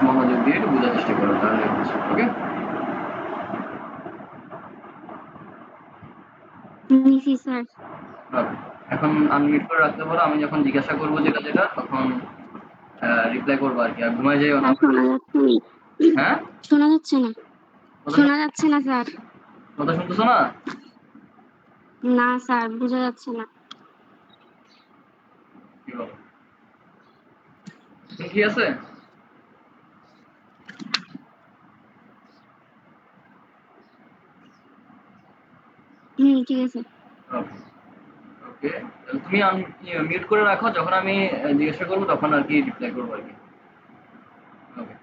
মনোযোগ দিয়ে একটু বোঝার চেষ্টা করো, তাহলে ওকে। জি স্যার। এখন আনমিউট করে রাখতে পারো, আমি যখন জিজ্ঞাসা করবো যেটা যেটা তখন রিপ্লাই করবো আর কি, আর ঘুমায় যাইও না। শোনা যাচ্ছে না। হ্যাঁ, শোনা যাচ্ছে না, শোনা যাচ্ছে না স্যার। কথা শুনতেছো না? না স্যার, বোঝা যাচ্ছে না। কি বলো, ঠিক আছে? ঠিক আছে। ওকে, তুমি মিউট করে রাখো, যখন আমি জিজ্ঞাসা করবো তখন আর কি রিপ্লাই করবো আর কি। ওকে,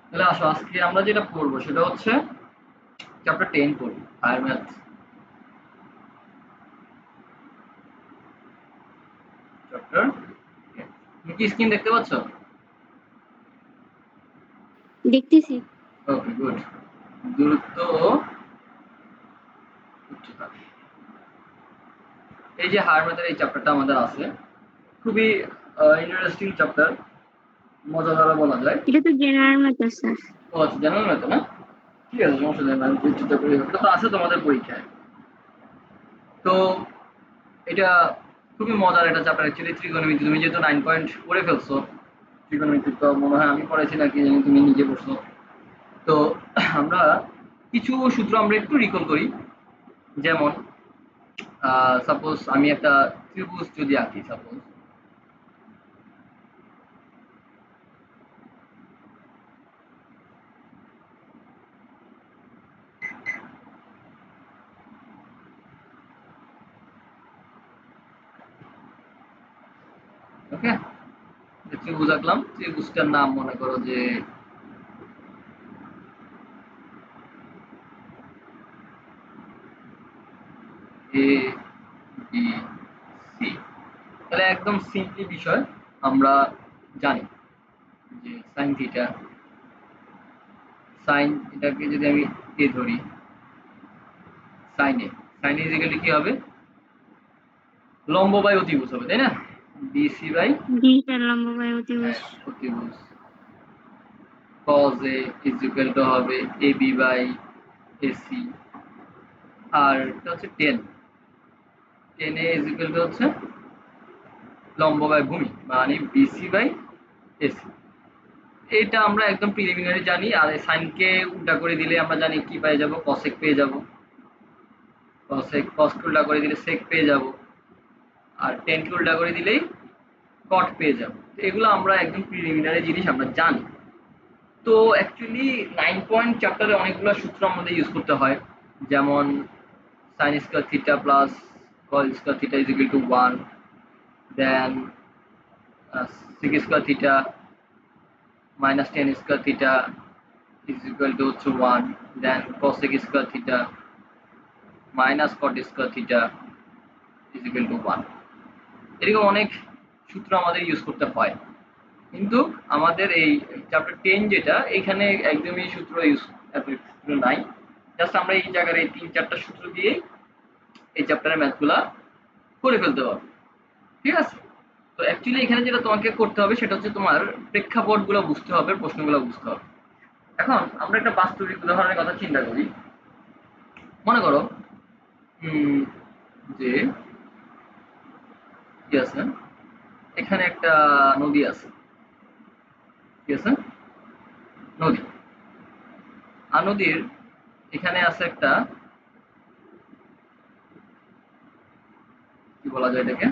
তাহলে আসো, আজকে আমরা যেটা পড়বো সেটা হচ্ছে চ্যাপ্টার 10 পড়বো, হায়ার ম্যাথ চ্যাপ্টার। তুমি কি স্ক্রিন দেখতে পাচ্ছ? দেখতেছি। ওকে, গুড। দূরত্ব ও উচ্চতা, এই যে হায়ার ম্যাথের এই চ্যাপ্টারটা আমাদের আছে, খুবই ইন্টারেস্টিং চ্যাপ্টার, মজাদার বলা যায়। এটা তো জেনারেল ম্যাথ স্যার। ও আচ্ছা, জেনারেল ম্যাথ না? ঠিক আছে, সমস্যা নেই, আমি চিন্তা করি, ওটা তো আছে তোমাদের পরীক্ষায়। তো এটা খুবই মজার একটা চ্যাপ্টার অ্যাকচুয়ালি, ত্রিকোণমিতি। তুমি যেহেতু 9 পয়েন্ট করে ফেলছো ত্রিকোণমিতি, তো মনে হয় আমি পড়াইছি নাকি জানি, তুমি নিজে পড়ছো। তো আমরা কিছু সূত্র আমরা একটু রিকল করি। যেমন সাপোজ আমি একটা ত্রিভুজ যদি আঁকি, সাপোজ ওকে, ত্রিভুজ আঁকলাম, ত্রিভুজটার নাম মনে করো যে এ বি সি। তাহলে একদম সিম্পলি বিষয়, আমরা জানি যে সাইন থিটা, সাইন এটাকে যদি আমি এ ধরি, সাইন এ, সাইন ইজিক্যাল কি হবে, লম্ব বাই অতিভুজ হবে, তাই না? বিসি বাই, জি স্যার, লম্ব বাই অতিভুজ। হ্যাঁ, অতিভুজ। cos a ইজিক্যাল টু হবে এবি বাই এসি। আর এটা হচ্ছে 10, 10 a ইজিক্যাল টু হচ্ছে লম্ব বাই ভূমি, মানে বিসি বাই এসি। এটা আমরা একদম প্রিলিমিনারি জানি। আর সাইনকে উল্টা করে দিলে আমরা জানি কি পেয়ে যাব, কসেক পেয়ে যাব, কসেক, কসকে উল্টা করে দিলে সেক পেয়ে যাব, আর টেনকে উল্টা করে দিলেই কট পেয়ে যাব। এগুলো আমরা একদম প্রিলিমিনারি জিনিস আমরা জানি। তো অ্যাকচুয়ালি 9 পয়েন্ট চ্যাপ্টারে অনেকগুলো সূত্র আমাদের ইউজ করতে হয়। যেমন sine square theta plus cos square theta is equal to 1, then sec square theta minus tan square theta is equal to 1, then cosec square theta minus cot square theta is equal to 1। এরকম অনেক সূত্র আমাদের use করতে হয়, কিন্তু আমাদের এই chapter 10 যেটা, এখানে একদমই সূত্র ইউজ, এত সূত্র নাই। জাস্ট আমরা এই জায়গার এই 3-4টা সূত্র দিয়ে এই চ্যাপ্টারের ম্যাথগুলা করে ফেলতে পারবো, ঠিক আছে? তো অ্যাকচুয়ালি এখানে যেটা তোমাকে করতে হবে সেটা হচ্ছে তোমার প্রেক্ষাপটগুলো বুঝতে হবে, প্রশ্নগুলো বুঝতে হবে। এখন আমরা একটা বাস্তবিক উদাহরণের কথা চিন্তা করি। মনে করো যে কি আছে, এখানে একটা নদী আছে, ঠিক আছে, নদী। আর নদীর এখানে আছে একটা, কি বলা যায় এটাকে,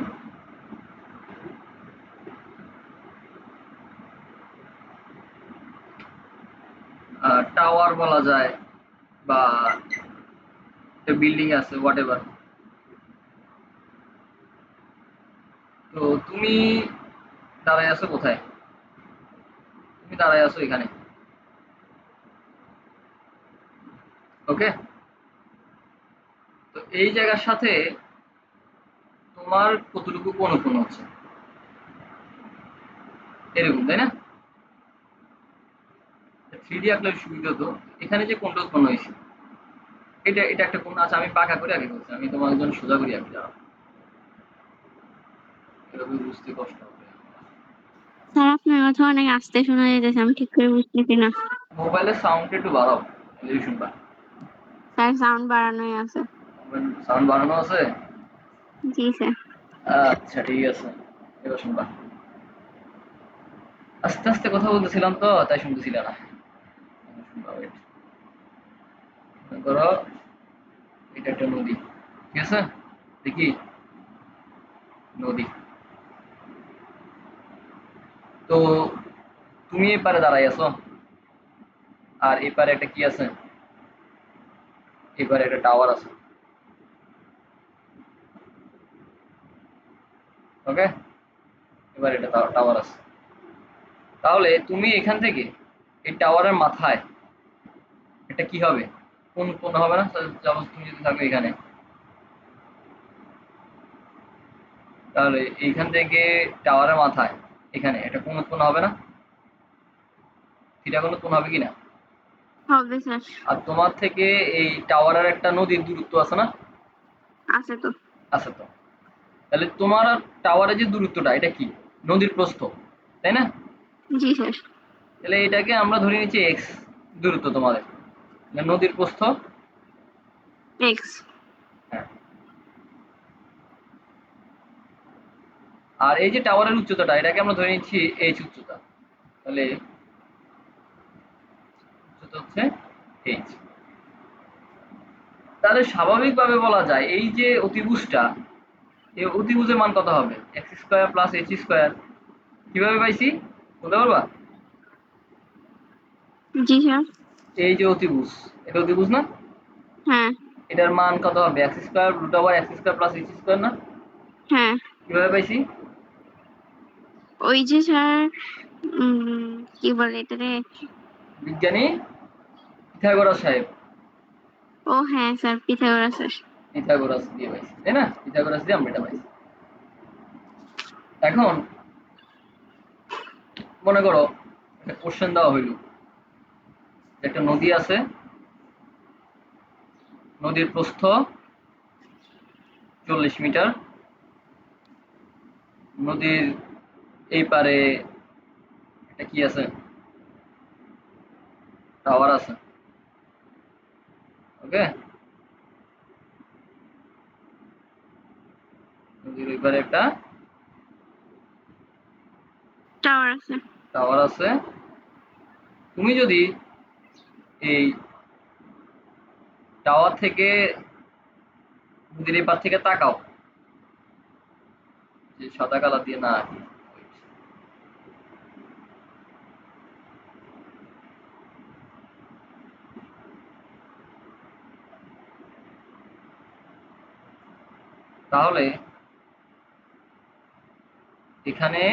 টাওয়ার বলা যায়, বা বিল্ডিং আছে, হোয়াট এভার। তো তুমি দাঁড়ায় আছো কোথায়? তুমি দাঁড়ায় আছো এখানে, ওকে। তো এই জায়গার সাথে তোমার কতটুকু কোণ উৎপন্ন হচ্ছে, এরকম, তাই না? 3D আঁকলে সুবিধা হতো। এখানে যে কোণটা উৎপন্ন হয়েছে, এটা এটা একটা কোণ। আচ্ছা আমি পাকা করে আগে বলছি, আমি তোমার জন্য সোজা করি আগে, দাঁড়াও। এটা বুঝতে কষ্ট হবে। স্যার আপনার কথা অনেক আস্তে শোনা যাইতেছে, আমি ঠিক করে বুঝতেছি না। মোবাইলের সাউন্ড একটু বাড়াও, তাহলে শুনবা। স্যার সাউন্ড বাড়ানোই আছে। সাউন্ড বাড়ানো আছে? জি স্যার। আচ্ছা ঠিক আছে, এবার শুনবা। আস্তে আস্তে কথা বলতেছিলাম তো, তাই শুনতেছিল না। শুনবা, wait। মনে করো এটা একটা নদী, ঠিক আছে? দেখি, নদী। তো তুমি এপারে দাঁড়াই আছো, আর এপারে একটা কি আছে, এপারে একটা টাওয়ার আছে। ওকে, এবার এটা টাওয়ার আছে। তাহলে তুমি এখান থেকে এই টাওয়ারের মাথায় এটা কি হবে, কোন কোন হবে না? সাপোজ তুমি যদি থাকো এখানে, তাহলে এইখান থেকে টাওয়ারের মাথায় এখানে এটা কোন উৎপন্ন হবে না? থিটা কোন উৎপন্ন হবে কিনা? হবে স্যার। আর তোমার থেকে এই টাওয়ারের একটা নদীর দূরত্ব আছে না? আছে তো। আছে তো। তাহলে তোমার আর টাওয়ারের যে দূরত্বটা, এটা কি? নদীর প্রস্থ, তাই না? জি স্যার। তাহলে এটাকে আমরা ধরে নিচ্ছি এক্স দূরত্ব তোমাদের, নদীর প্রস্থ। এক্স। হ্যাঁ। আর এই যে টাওয়ারের উচ্চতাটা, এটাকে আমরা ধরে নিচ্ছি এইচ উচ্চতা। তাহলে উচ্চতা হচ্ছে এইচ। তাহলে স্বাভাবিকভাবে বলা যায় এই যে অতিভুজটা, এই অতিভুজের মান কত হবে? X square plus h square. কিভাবে পাইছি বলতে পারবা? জি স্যার। এই যে অতিভুজ, এটা অতিভুজ না? হ্যাঁ। এটার মান কত হবে? X square root over x square plus h square না? হ্যাঁ। কিভাবে পাইছি? ওই যে স্যার, কি বলে এটারে? বিজ্ঞানী পিথাগোরাস সাহেব। ও হ্যাঁ স্যার, পিথাগোরাস স্যার। পিথাগোরাস দিয়ে পাইছি, তাই না? পিথাগোরাস দিয়ে আমরা এটা পাইছি। এখন মনে করো একটা কোশ্চেন দেওয়া হইল, একটা নদী আছে, নদীর প্রস্থ 40 মিটার, নদীর এই পারে একটা কি আছে, টাওয়ার আছে। ওকে, নদীর ওই পারে একটা টাওয়ার আছে। টাওয়ার আছে। তুমি যদি এই টাওয়ার থেকে নদীর এই পার থেকে তাকাও, যে সাদা কালার দিয়ে না আর কি, তাহলে এখানে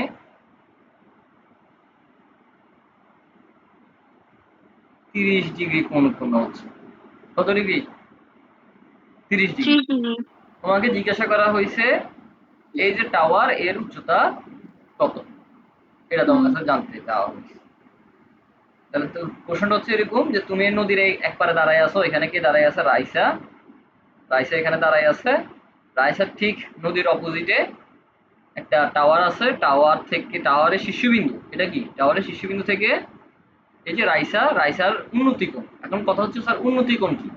30 ডিগ্রি কোণ উৎপন্ন হচ্ছে। কত ডিগ্রি? 30 ডিগ্রি। 3 ডিগ্রি। তোমাকে জিজ্ঞাসা করা হয়েছে এই যে টাওয়ার, এর উচ্চতা কত, এটা তোমার হুম। কাছে জানতে চাওয়া হয়েছে। তাহলে তো কোশ্চেনটা হচ্ছে এরকম যে তুমি নদীর এই এক পারে দাঁড়ায় আছো, এখানে কে দাঁড়ায় আছে? রাইসা। রাইসা এখানে দাঁড়ায় আছে। রাইসার ঠিক নদীর অপোজিটে একটা টাওয়ার আছে। টাওয়ার থেকে টাওয়ারের শীর্ষবিন্দু, এটা কি টাওয়ারের শীর্ষবিন্দু থেকে এই যে রাইসার উন্নতি কোণ। এখন কথা হচ্ছে স্যার উন্নতি কোণ কি?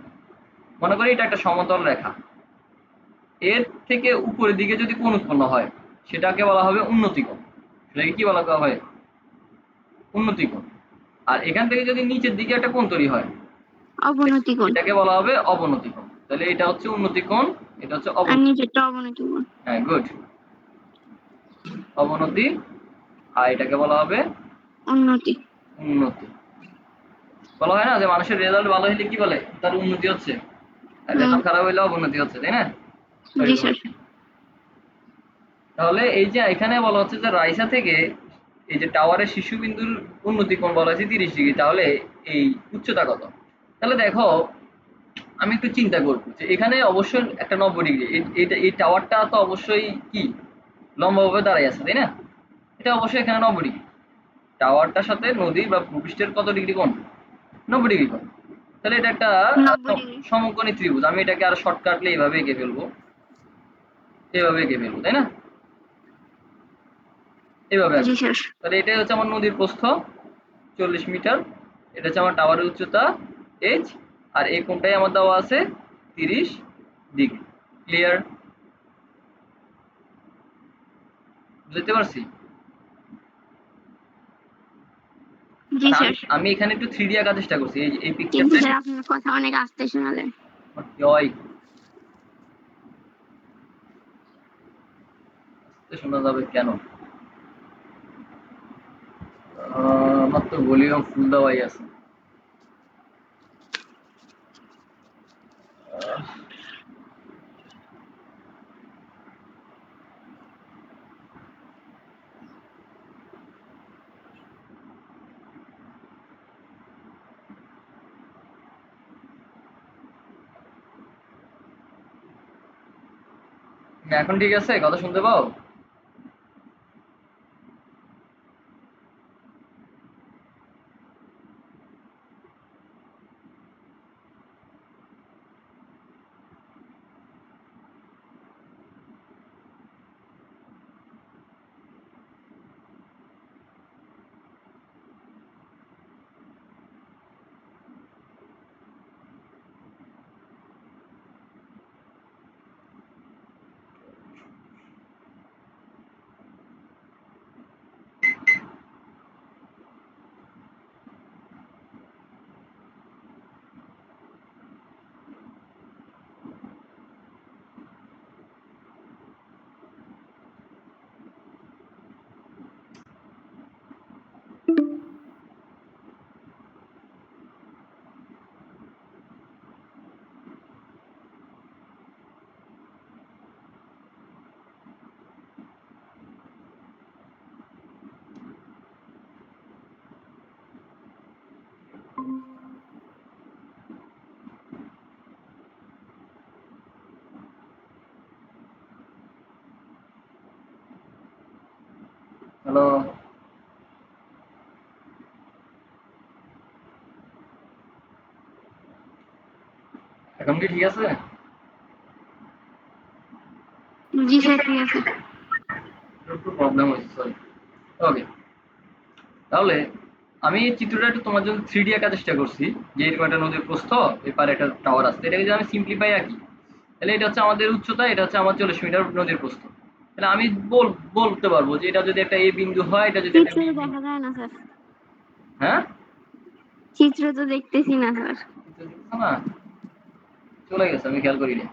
মনে করি এটা একটা সমতল রেখা, এর থেকে উপরের দিকে যদি কোণ উৎপন্ন হয় সেটাকে বলা হবে উন্নতি কোণ। সেটাকে কি বলা হয়? উন্নতি কোণ। আর এখান থেকে যদি নিচের দিকে একটা কোণ তৈরি হয়, অবনতি কোণ। এটাকে বলা হবে অবনতি কোণ। তাহলে এটা হচ্ছে উন্নতি কোণ, এটা হচ্ছে আর অবনতি। নিচেরটা অবনতি কোণ। হ্যাঁ, গুড। অবনতি। আর এটাকে বলা হবে উন্নতি। উন্নতি। বলা হয় না যে মানুষের রেজাল্ট ভালো হলে কি বলে? তার উন্নতি হচ্ছে। আর হুম। রেজাল্ট খারাপ হইলে অবনতি হচ্ছে, তাই না? জি ওইরকম স্যার। আর কি। তাহলে এই যে এখানে বলা হচ্ছে যে রাইসা থেকে এই যে টাওয়ারের শীর্ষবিন্দুর উন্নতি কোণ বলা হয়েছে 30 ডিগ্রি, তাহলে এই উচ্চতা কত? তাহলে দেখো, আমি একটু চিন্তা করবো যে এখানে অবশ্যই একটা 90 ডিগ্রি, এই টাওয়ারটা তো অবশ্যই কি লম্বাভাবে দাঁড়ায় আছে, তাই না? এটা অবশ্যই এখানে 90 ডিগ্রি। টাওয়ারটার সাথে নদী বা ভূপৃষ্ঠের কত ডিগ্রি কোণ? 90 ডিগ্রি কোণ। তাহলে এটা একটা 90 ডিগ্রি। সমকোণী ত্রিভুজ। আমি এটাকে আরো শর্টকাটলি এইভাবে এঁকে ফেলবো, এইভাবে এঁকে ফেলবো, তাই না? এইভাবে জি আঁকবো। স্যার। তাহলে এটাই হচ্ছে আমার নদীর প্রস্থ 40 মিটার, এটা হচ্ছে আমার টাওয়ারের উচ্চতা h, আর এই কোণটাই আমার দেওয়া আছে 30 ডিগ্রি। ক্লিয়ার? বুঝতে পারছি? জি আমি স্যার। আমি এখানে একটু 3D আঁকার চেষ্টা করছি, এই কিন্তু পিকচারটা স্যার আপনার কথা অনেক আস্তে শোনালেন। জয় শোনা যাবে কেন? আমার তো ভলিউম ফুল দেওয়াই আছে। এখন ঠিক আছে? কথা শুনতে পাও? হ্যালো? এখন কি ঠিক আছে? জি স্যার ঠিক আছে। একটু প্রবলেম হয়েছে, সরি। ওকে, তাহলে আমি এই চিত্রটা একটু তোমার জন্য 3D আঁকার চেষ্টা করছি, যে এরকম একটা নদীর প্রস্থ, এপারে একটা টাওয়ার আছে। এটাকে যদি আমি সিম্পলিফাই আঁকি, তাহলে এটা হচ্ছে আমাদের উচ্চতা, এটা হচ্ছে আমার 40 মিটার নদীর প্রস্থ। তাহলে আমি বলতে পারবো যে এটা যদি একটা এ বিন্দু হয়, এটা যদি একটা চিত্র বি তো বিন্দু। দেখা যায় না স্যার। হ্যাঁ, চিত্র তো দেখতেছি না স্যার। চিত্র দেখছো না? চলে গেছে, আমি খেয়াল করিনি।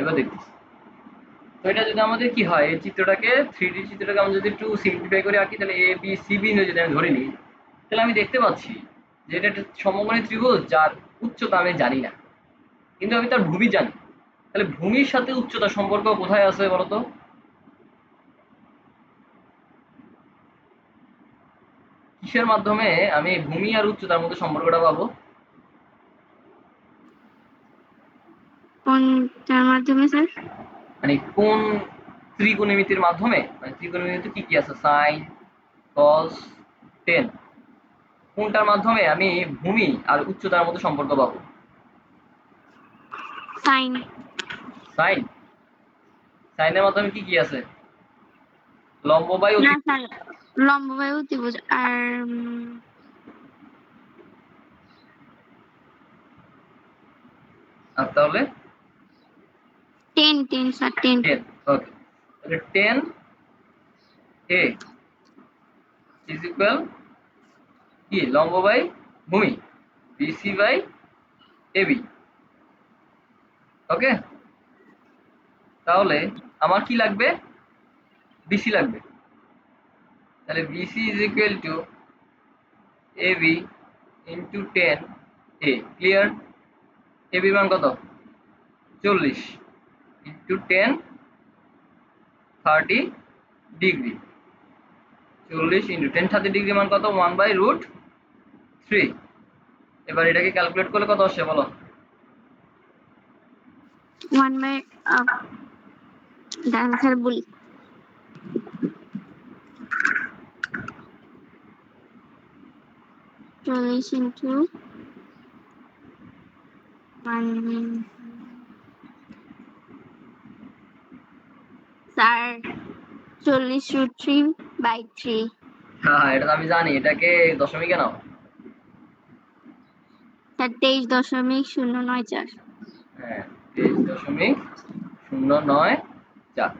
এবার দেখতেছি। তো এটা যদি আমাদের কি হয়, এই চিত্রটাকে 3D চিত্রটাকে আমি যদি একটু সিম্পলিফাই করে আঁকি, তাহলে এ বি সি বিন্দু যদি আমি ধরে নিই, তাহলে আমি দেখতে পাচ্ছি যে এটা একটা সমকোণী ত্রিভুজ, যার উচ্চতা আমি জানি না, কিন্তু আমি তার ভূমি জানি। তাহলে ভূমির সাথে উচ্চতা সম্পর্ক কোথায় আছে বলতো? কিসের মাধ্যমে আমি ভূমি আর উচ্চতার মধ্যে সম্পর্কটা পাবো? কোনটার মাধ্যমে স্যার? মানে কোন ত্রিকোণমিতির মাধ্যমে? মানে ত্রিকোণমিতিতে কি কি আছে, সাইন, কস, টেন, কোনটার মাধ্যমে আমি ভূমি আর উচ্চতার মধ্যে সম্পর্ক পাবো? সাইন। সাইন। সাইনের মাধ্যমে কি কি আছে? লম্ব বাই না অতিভুজ। স্যার, লম্ব বায়ু ত্রিভুজ আর আর তাহলে tan tan sir, tan. Tan. Okay, তাহলে টেন এ ইজ ইকুয়াল কি, লম্ব বাই ভূমি, বিসি বাই এবি। ওকে, তাহলে আমার কি লাগবে? বিসি লাগবে। তাহলে BC is equal to AB into tan A. Clear? এবির মান কত? 40 into tan 30 degree. 40 into 10 30 degree মান কত? 1/√3। এবার এটাকে ক্যালকুলেট করলে কত আসে বলো? 1/, দাঁড়ান স্যার বলি। চল্লিশ ইন্টু স্যার 40√3/3। হ্যাঁ এটা তো আমি জানি, এটাকে দশমিকে নাও। স্যার 23.094। হ্যাঁ 23.094।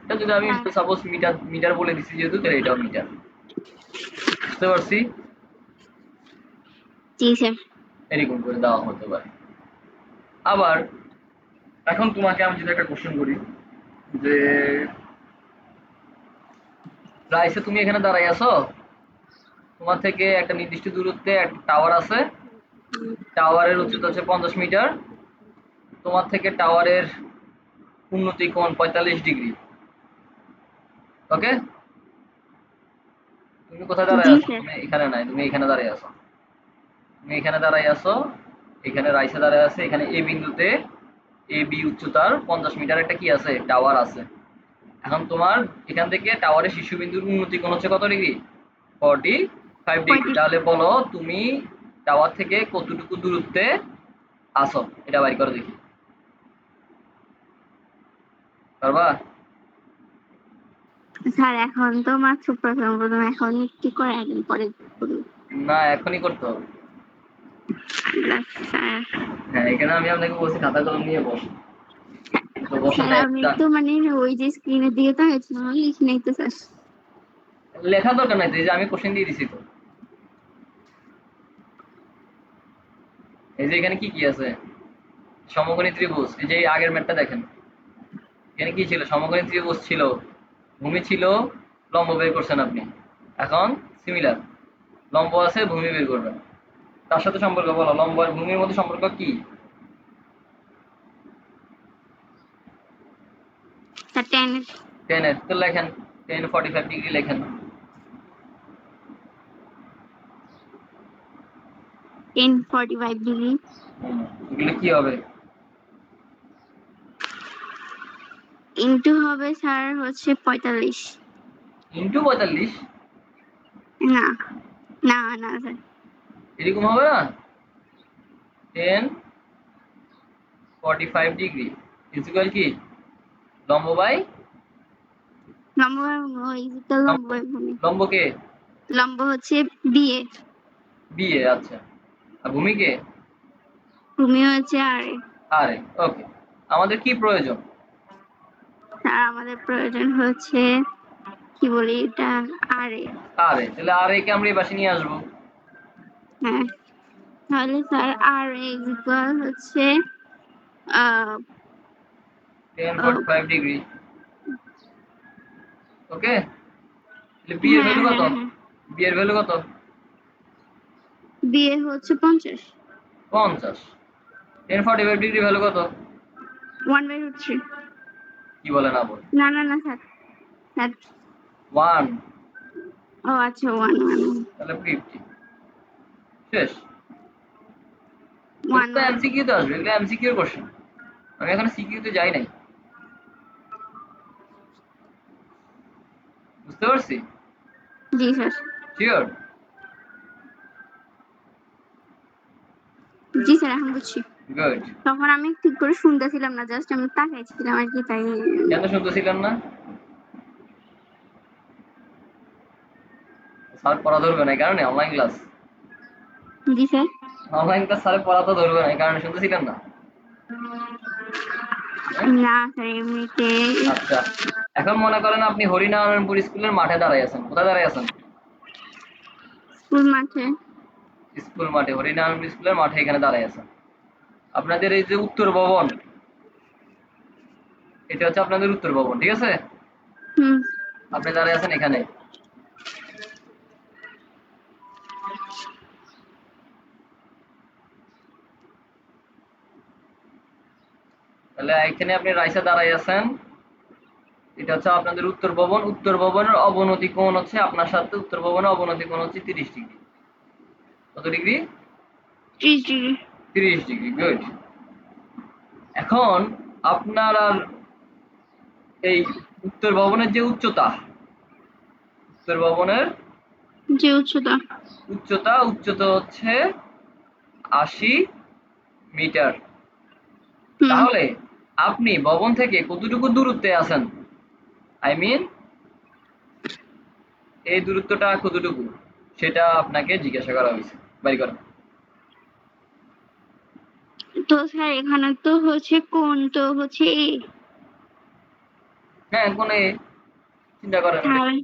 এটা যদি আমি হ্যাঁ সাপোজ মিটার মিটার বলে দিচ্ছি যেহেতু, তাহলে এটাও মিটার। বুঝতে পারছি? জি স্যার। এরকম করে দেওয়া হতে পারে। আবার এখন তোমাকে আমি যদি একটা কোশ্চেন করি যে রাইসে তুমি এখানে দাঁড়াই আছো, তোমার থেকে একটা নির্দিষ্ট দূরত্বে একটা টাওয়ার আছে, টাওয়ারের উচ্চতা হচ্ছে 50 মিটার, তোমার থেকে টাওয়ারের উন্নতি কোণ 45 ডিগ্রি। ওকে, তুমি কোথায় দাঁড়ায় জি আছো? স্যার। তুমি এখানে নাই, তুমি এখানে দাঁড়ায় আছো। তুমি এখানে দাঁড়ায় আছো, এখানে রাইসে দাঁড়ায় আছে, এখানে এ বিন্দুতে এ বি উচ্চতার 50 মিটার একটা কি আছে, টাওয়ার আছে। এখন তোমার এখান থেকে টাওয়ারের শীর্ষবিন্দুর উন্নতি কোণ হচ্ছে কত ডিগ্রি? 45 ডিগ্রি। তাহলে বলো তুমি টাওয়ার থেকে কতটুকু দূরত্বে আসো, এটা বাইর করে দেখি। পারবা? স্যার এখন তো মাত্র প্রথম প্রথম, এখন কি করে একদিন পরে করুন। না এখনই করতে হবে। স্যার হ্যাঁ এখানে আমি আপনাকে বলছি খাতা কলম নিয়ে বস, তো বসেন স্যার না আমি একটা। তো মানে ওই যে স্ক্রিনের দিকে তাকাচ্ছিলাম, আমি লিখি নাই তো স্যার। লেখা দরকার নাই তো, এই যে আমি কোশ্চেন দিয়ে দিছি তো। এই যে এখানে কি কি আছে, সমকোণী ত্রিভুজ। এই যে আগের ম্যাটটা দেখেন, এখানে কি ছিল? সমকোণী ত্রিভুজ ছিল, ভূমি ছিল, লম্ব বের করছেন আপনি। এখন সিমিলার, লম্ব আছে, ভূমি বের করবেন। তার সাথে সম্পর্ক বলো, লম্ব আর ভূমির মধ্যে সম্পর্ক কি? স্যার 10 টেনের তো লেখেন, 10 45 ডিগ্রি লেখেন। 10 45 ডিগ্রি এগুলো কি হবে? ইন্টু হবে স্যার হচ্ছে 45। ইন্টু 45? না না না স্যার, এরকম হবে না। 10 45 ডিগ্রি ইকুয়াল কি, লম্ব বাই লম্ব ইজিক্যাল লম্ব বাই ভূমি। লম্ব কে? লম্ব হচ্ছে বিএ, বিএ। আচ্ছা, আর ভূমি কে? ভূমি হচ্ছে আর এ। আরে ওকে, আমাদের কি প্রয়োজন? স্যার আমাদের প্রয়োজন হচ্ছে কি বলি এটা, আর এ। আরে তাহলে আর একে আমরা এই পাশে নিয়ে আসবো। হ্যাঁ তাহলে স্যার আর এ ইকুয়াল হচ্ছে আহ 10 45 ডিগ্রি। ওকে, তাহলে বি এর হ্যাঁ ভ্যালু কত? হ্যাঁ হ্যাঁ, বি এর ভ্যালু কত? বিএ হচ্ছে 50। 50। 10 45 ডিগ্রি ভ্যালু কত? 1/√3। কি বলে না বল? না না না স্যার, স্যার 1। ও আচ্ছা 1 তাহলে 50। শেষ। 1 এগুলো 1। এমসিকিউ তে আসবে, এগুলো এমসিকিউ কোশ্চেন। আমি এখনো সিকিউ তে যাই নাই। বুঝতে পারছি? জি স্যার। শিওর? জি স্যার এখন বুঝছি। গুড। তখন আমি ঠিক করে শুনতেছিলাম না, জাস্ট আমি তাকাইছিলাম আর কি, তাই। কেন শুনতেছিলেন না? স্যার পড়া ধরবে না এই কারণে? অনলাইন ক্লাস, জি স্যার। অনলাইন ক্লাস স্যারের পড়া তো ধরবে না এই কারণে শুনতেছিলেন না? হ্যাঁ? না স্যার এমনিতে। আচ্ছা, এখন মনে করেন আপনি হরিনারায়ণপুর স্কুলের মাঠে দাঁড়ায় আছেন। কোথায় দাঁড়ায় আছেন? স্কুল মাঠে। স্কুল মাঠে, হরিনারায়ণপুর স্কুলের মাঠে এখানে দাঁড়ায় আছেন। আপনাদের এই যে উত্তর ভবন, এটা হচ্ছে আপনাদের উত্তর ভবন, ঠিক আছে? হুম। আপনি দাঁড়ায় আছেন এখানে। তাহলে এখানে আপনি রাইসা দাঁড়ায় আছেন, এটা হচ্ছে আপনাদের উত্তর ভবন। উত্তর ভবনের অবনতি কোণ হচ্ছে আপনার সাথে, উত্তর ভবনের অবনতি কোণ হচ্ছে 30 ডিগ্রি। কত ডিগ্রি? 30 ডিগ্রি। 30 ডিগ্রি। গুড। এখন আপনার আর এই উত্তর ভবনের যে উচ্চতা, উত্তর ভবনের যে উচ্চতা। উচ্চতা হচ্ছে ৮০ মিটার। হুম। তাহলে আপনি ভবন থেকে কতটুকু দূরত্বে আছেন? আই মিন এই দূরত্বটা কতটুকু সেটা আপনাকে জিজ্ঞাসা করা হয়েছে, বাড়ি করা। তো স্যার এখানে তো হচ্ছে কোণ তো হচ্ছে এ। হ্যাঁ, কোন চিন্তা করেন ওটা তাহলে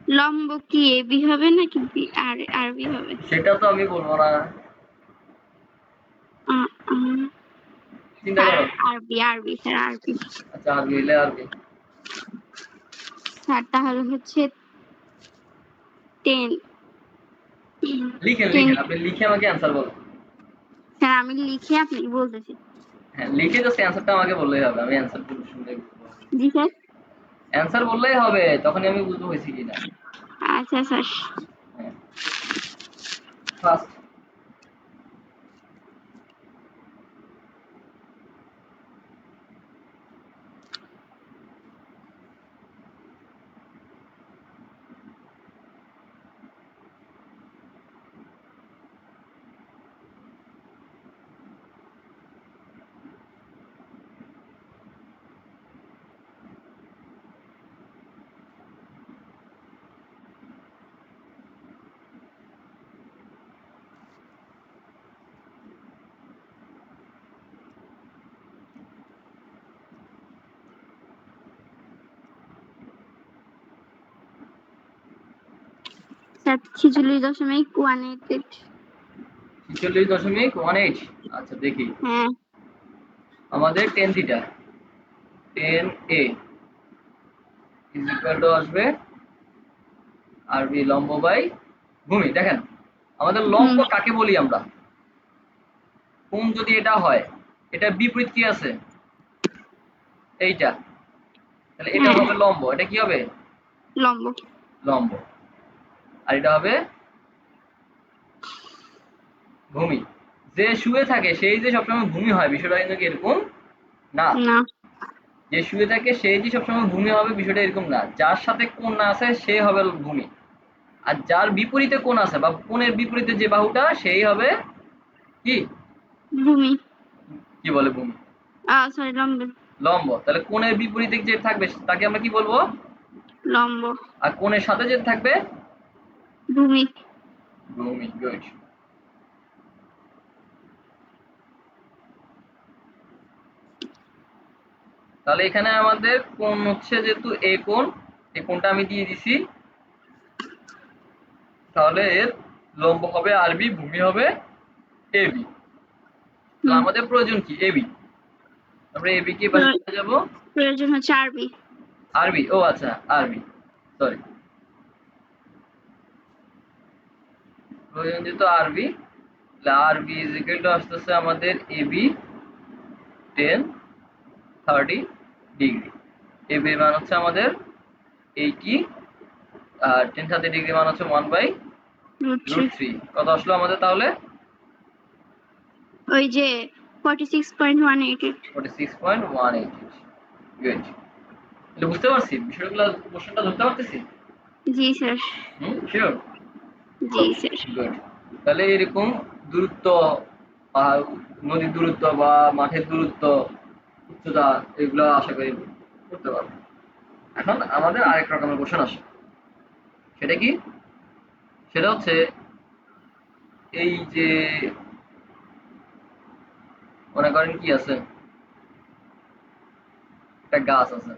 লম্ব কি এ বি হবে নাকি আর বি হবে? সেটা তো আমি বলবো না, আ- আ- চিন্তা স্যার করো। আরবি স্যার আরবি। আচ্ছা, আরবি হইলে আরবি। স্যার তাহলে হচ্ছে 10। লিখেন 10। লিখেন, আপনি লিখে আমাকে অ্যান্সার বলুন। স্যার আমি লিখে আপনি বলতেছি। হ্যাঁ, লিখে জাস্ট অ্যান্সারটা আমাকে বললেই হবে, আমি অ্যান্সার শুনলে বুঝবো। জি স্যার। অ্যান্সার বললেই হবে, তখনই আমি বুঝবো হয়েছে কিনা। আচ্ছা স্যার। হ্যাঁ, ফার্স্ট। স্যার 46.188। 46.18। আচ্ছা দেখি, হ্যাঁ। আমাদের tan theta, ten A is equal two আসবে আরবি লম্ব বাই ভূমি। দেখেন আমাদের হুম। লম্ব কাকে বলি আমরা? কোণ যদি এটা হয়, এটা বিপরীত কি আছে? এইটা। তাহলে এটা হ্যাঁ হবে লম্ব, এটা কি হবে? লম্ব। লম্ব। আর এটা হবে ভূমি। যে শুয়ে থাকে সেই যে সবসময় ভূমি হয়, বিষয়টা কিন্তু কি এরকম না। না। যে শুয়ে থাকে সেই যে সবসময় ভূমি হবে, বিষয়টা এরকম না। যার সাথে কোণ না আছে সে হবে ভূমি, আর যার বিপরীতে কোণ আছে বা কোণের বিপরীতে যে বাহুটা সেই হবে কি, ভূমি। কি বলে ভূমি, সরি লম্ব। লম্ব। তাহলে কোণের বিপরীতে যে থাকবে তাকে আমরা কি বলবো? লম্ব। আর কোণের সাথে যে থাকবে ভূমি। ভূমি। গুড। তাহলে এখানে আমাদের কোণ হচ্ছে যেহেতু এ কোণ, এই কোণটা আমি দিয়ে দিছি, তাহলে এর লম্ব হবে আরবি, ভূমি হবে এবি। তাহলে হুম। আমাদের প্রয়োজন কি? এবি। আমরা এবি কে পাশে চলে যাব, প্রয়োজন হচ্ছে আরবি। আরবি। ও আচ্ছা, আরবি, সরি, প্রয়োজন যেহেতু আরবি, তাহলে আরবি ইজ ইকুয়াল টু আসতেছে আমাদের এবি 10 30 ডিগ্রি। এবি এর মান হচ্ছে আমাদের 80, আর 10 30 ডিগ্রি মান হচ্ছে 1 বাই √3। √3। কত আসলো আমাদের তাহলে? ওই যে 46.188। 46.188। গুড। তাহলে বুঝতে পারছি বিষয়গুলো, কোশ্চেনটা ধরতে পারতেছি। জি স্যার। শিওর। জি ওকে, স্যার। গুড। তাহলে এরকম দূরত্ব, নদীর দূরত্ব বা মাঠের দূরত্ব, উচ্চতা, এগুলো আশা করি করতে পারবো। এখন আমাদের আরেক রকমের কোশ্চেন আসে, সেটা কি? সেটা হচ্ছে এই যে মনে করেন কি আছে, একটা গাছ আছে,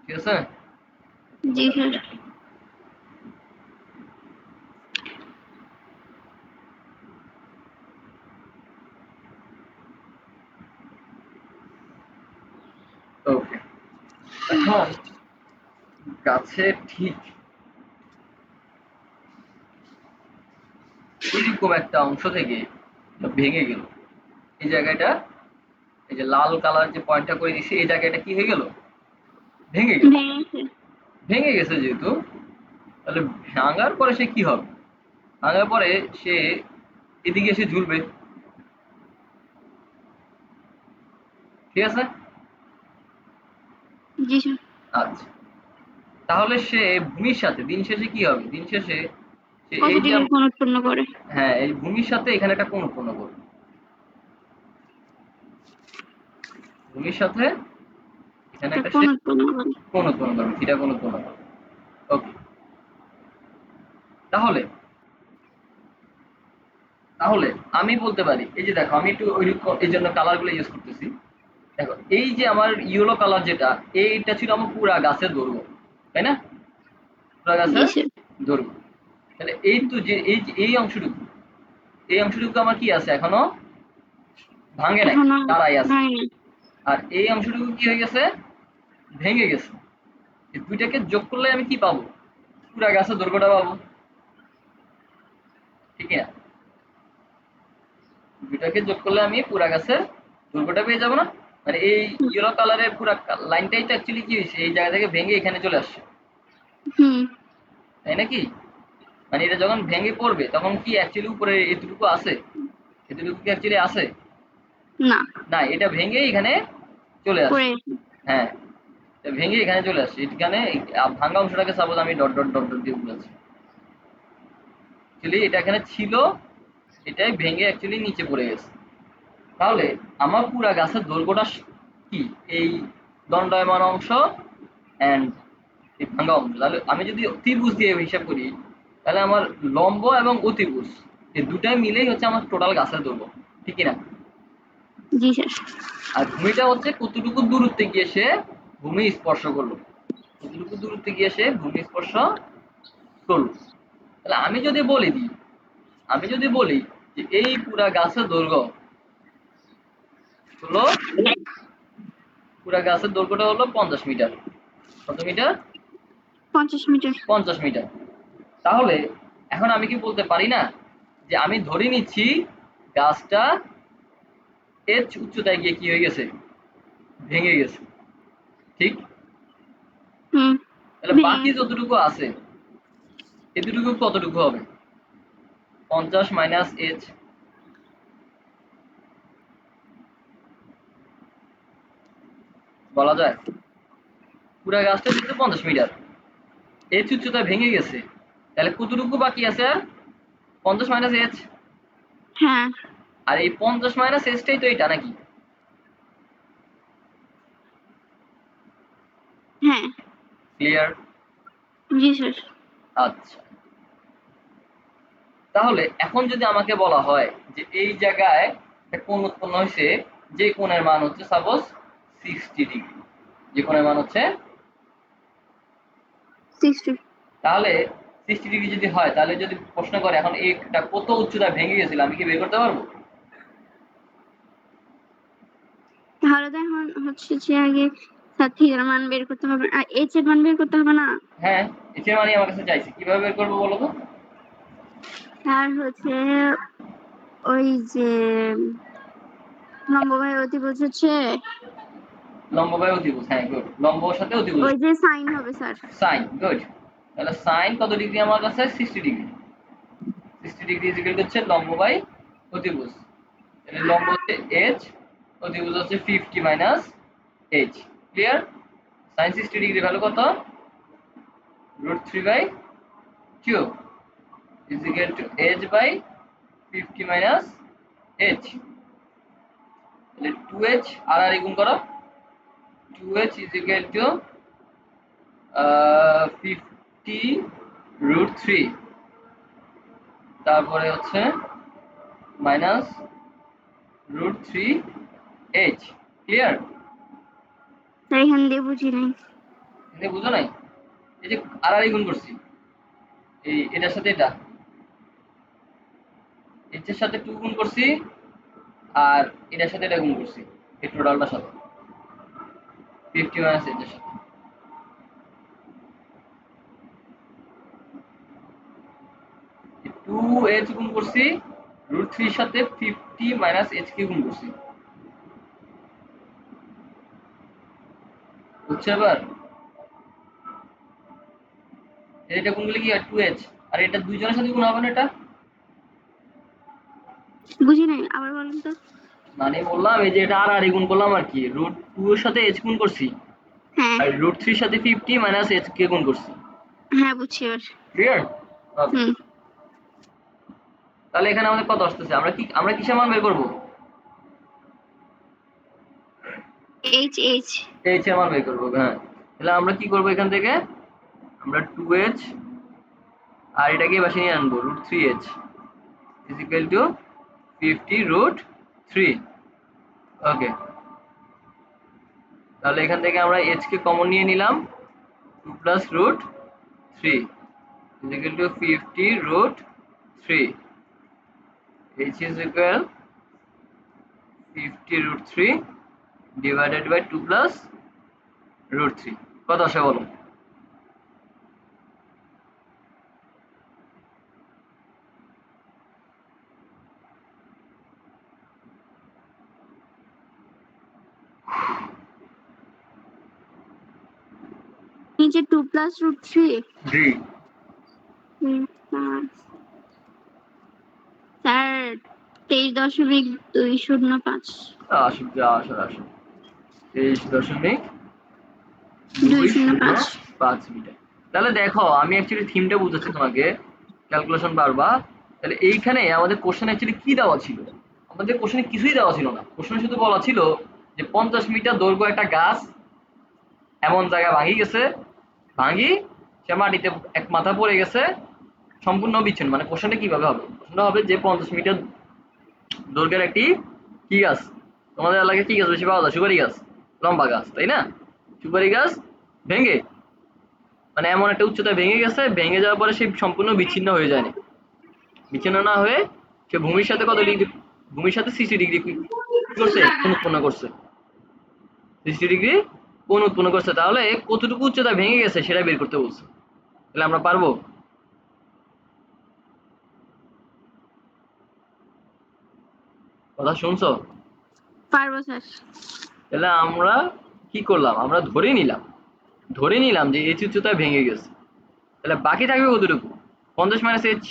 ঠিক আছে? জি স্যার। ওকে, এখন গাছের ঠিক এরকম একটা অংশ থেকে ভেঙে গেল, এই জায়গাটা, এই যে লাল কালার যে পয়েন্টটা করে দিছি, এই জায়গাটা কি হয়ে গেল? ভেঙে গেল। ভেঙেছে। ভেঙে গেছে যেহেতু, তাহলে ভাঙার পরে সে কি হবে? ভাঙার পরে সে এদিকে এসে ঝুলবে, ঠিক আছে? জি স্যার। আচ্ছা, তাহলে সে ভূমির সাথে দিন শেষে কি হবে? দিন শেষে সে কত এই যে ডিগ্রি কোণ উৎপন্ন করে? হ্যাঁ, এই ভূমির সাথে এখানে একটা কোণ উৎপন্ন করবে। ভূমির সাথে এখানে একটা একটা কোণ সে উৎপন্ন করে। কোণ উৎপন্ন করবে, থিটা কোণ উৎপন্ন করবে। ওকে, তাহলে তাহলে আমি বলতে পারি, এই যে দেখো আমি একটু ওই এই জন্য কালারগুলো ইউজ করতেছি। দেখো এই যে আমার ইয়েলো কালার যেটা, এইটা ছিল আমার পুরা গাছের দৈর্ঘ্য, তাই না? পুরা জি গাছের স্যার। দৈর্ঘ্য। তাহলে এই তো যে এই অংশটুকু, এই অংশটুকু আমার কি আছে এখনো ভাঙে নাই, এখনো দাঁড়াই আছে। ভাঙেনি। আর এই অংশটুকু কি হয়ে গেছে? ভেঙে গেছে। এই দুইটাকে যোগ করলে আমি কি পাবো? পুরা গাছের দৈর্ঘ্যটা পাবো, ঠিক না? দুইটাকে যোগ করলে আমি পুরা গাছের দৈর্ঘ্যটা পেয়ে যাবো না? মানে এই ইয়েলো কালারের পুরা লাইনটাই তো অ্যাকচুয়ালি কি হয়েছে, এই জায়গা থেকে ভেঙে এখানে চলে আসছে, হুম। তাই নাকি? মানে এটা যখন ভেঙে পড়বে তখন কি অ্যাকচুয়ালি উপরে এতটুকু আছে? এতটুকু কি অ্যাকচুয়ালি আছে? না। না, এটা ভেঙে এখানে চলে আসছে। পড়ে। হ্যাঁ, এটা ভেঙে এখানে চলে আসছে। এখানে ভাঙা অংশটাকে সাপোজ আমি ডট ডট ডট ডট দিয়ে বুঝাচ্ছি। অ্যাকচুয়ালি এটা এখানে ছিল, এটাই ভেঙে অ্যাকচুয়ালি নিচে পড়ে গেছে। তাহলে আমার পুরা গাছের দৈর্ঘ্যটা কি? এই দণ্ডায়মান অংশ অ্যান্ড এই ভাঙা অংশ। তাহলে আমি যদি ত্রিভুজ দিয়ে হিসাব করি, তাহলে আমার লম্ব এবং অতিভুজ এই দুটাই মিলেই হচ্ছে আমার টোটাল গাছের দৈর্ঘ্য, ঠিক না? জি স্যার। আর ভূমিটা হচ্ছে কতটুকু দূরত্বে গিয়ে সে ভূমি স্পর্শ করলো, কতটুকু দূরত্বে গিয়ে সে ভূমি স্পর্শ করলো। তাহলে আমি যদি বলি যে এই পুরা গাছের দৈর্ঘ্য হলো, পুরা গাছের দৈর্ঘ্যটা হলো 50 মিটার। কত মিটার? 50 মিটার। 50 মিটার। তাহলে এখন আমি কি বলতে পারি না যে আমি ধরে নিচ্ছি গাছটা এর উচ্চতায় গিয়ে কি হয়ে গেছে? ভেঙে গেছে, ঠিক? হুম। তাহলে ভেঙে বাকি গেছে। যতটুকু আছে এতটুকু কতটুকু হবে? 50 মাইনাস এইচ, বলা যায়? পুরা গাছটা যেহেতু 50 মিটার, এইচ উচ্চতায় ভেঙে গেছে, তাহলে কতটুকু বাকি আছে আর? 50 মাইনাস এইচ। হ্যাঁ। আর এই 50 মাইনাস এইচটাই তো এটা নাকি? হ্যাঁ। ক্লিয়ার? জি স্যার। আচ্ছা, তাহলে এখন যদি আমাকে বলা হয় যে এই জায়গায় একটা কোণ উৎপন্ন হয়েছে, যে কোণের মান হচ্ছে সাপোজ 60 ডিগ্রি, যে কোণের মান হচ্ছে, 60। তাহলে 60 ডিগ্রি যদি হয়, তাহলে যদি প্রশ্ন করে এখন এটা কত উচ্চতায় ভেঙে গেছিল, আমি কি বের করতে পারবো? তাহলে তো এখন হচ্ছে যে আগে স্যার থিটার মান বের করতে হবে আর এইচ এর মান বের করতে হবে না? হ্যাঁ, এর মানে আমার কাছে চাইছে, কিভাবে বের করবো বলো তো? আর হচ্ছে ওই যে লম্ব বাই অতিভুজ হচ্ছে লম্ব বাই অতিভুজ, হ্যাঁ গুড, লম্বর সাথে অতিভুজ ওই যে সাইন হবে স্যার। Sine, good. তাহলে সাইন কত ডিগ্রি আমার কাছে? 60 degree. 60 degree is equal to হচ্ছে লম্ব বাই অতিভুজ। তাহলে লম্ব হচ্ছে এইচ, অতিভুজ হচ্ছে 50 minus H. Clear? Sine 60 degree value কত? √3/কিউব is equal to H by 50 minus H. তাহলে 2h আর আর গুণ করো, 2h ইজ ইকুয়াল টু 50√3, তারপরে হচ্ছে মাইনাস √3h। ক্লিয়ার? স্যার এখান দিয়ে বুঝি নাই। এটা বুঝো নাই? এই যে আর আর গুণ করছি, এই এটার সাথে এটা, এইচ এর সাথে 2 গুণ করছি, আর এটার সাথে এটা গুণ করছি, এই টোটালটার সাথে 50 মাইনাস এইচ এর সাথে। 2h গুণ করছি, √3 এর সাথে 50 মাইনাস h কে গুণ করছি। বুঝছো এবার? এটা গুণ করলে কি হয়? 2h। আর এটা দুইজনের সাথে গুণ হবে না এটা? বুঝি নাই, আবার বলেন তো। মানে বললাম এই যে এটা আর আর গুণ করলাম আর কি, √2 এর সাথে h গুণ করছি, হ্যাঁ আর √3 এর সাথে 50 মাইনাস h কে গুণ করছি। হ্যাঁ বুঝছি এবার। ক্লিয়ার? ওকে। হুম। তাহলে এখানে আমাদের কত আসতেছে? আমরা কিসের মান বের করব? H H. h এর মান বের করব। হ্যাঁ। তাহলে আমরা কি করব এখান থেকে? আমরা 2h আর এটাকে পাশে নিয়ে আনবো √3h is equal to 50 √3। ওকে। তাহলে এখান থেকে আমরা h কে কমন নিয়ে নিলাম 2 plus √3 is equal to 50 √3। h is equal 50 √3 divided by 2 plus √3। কত আসে বলো? নিচে 2 প্লাস √3। জি। স্যার 23.205। আসুক যা আসার আসুক। 205। 23.205 মিটার। তাহলে দেখো আমি অ্যাকচুয়ালি থিমটা বুঝাচ্ছি তোমাকে, ক্যালকুলেশন পারবা। তাহলে এইখানে আমাদের কোশ্চেন অ্যাকচুয়ালি কি দেওয়া ছিল? আমাদের কোশ্চেনে কিছুই দেওয়া ছিল না। কোশ্চেনে শুধু বলা ছিল যে 50 মিটার দৈর্ঘ্য একটা গাছ এমন জায়গায় ভাঙি গেছে, ভাঙি সে মাটিতে এক মাথা পড়ে গেছে, সম্পূর্ণ বিচ্ছিন্ন। মানে কোশ্চেনটা কিভাবে হবে? কোশ্চেনটা হবে যে 50 মিটার দৈর্ঘ্যের একটি কি গাছ, তোমাদের এলাকায় কি গাছ বেশি পাওয়া যায়? সুপারি গাছ, লম্বা গাছ, তাই না? সুপারি গাছ ভেঙে, মানে এমন একটা উচ্চতায় ভেঙে গেছে, ভেঙে যাওয়ার পরে সে সম্পূর্ণ বিচ্ছিন্ন হয়ে যায়নি। বিচ্ছিন্ন না হয়ে সে ভূমির সাথে কত ডিগ্রি, ভূমির সাথে 60 ডিগ্রি কি করছে? কোণ উৎপন্ন করছে। 60 ডিগ্রি কোণ উৎপন্ন করছে। তাহলে কতটুকু উচ্চতা ভেঙে গেছে সেটা বের করতে বলছে। তাহলে আমরা পারবো? কথা শুনছো? পারবো স্যার। তাহলে আমরা কি করলাম? আমরা ধরে নিলাম যে h উচ্চতায় ভেঙে গেছে। তাহলে বাকি থাকবে কতটুকু? 50 মাইনাস h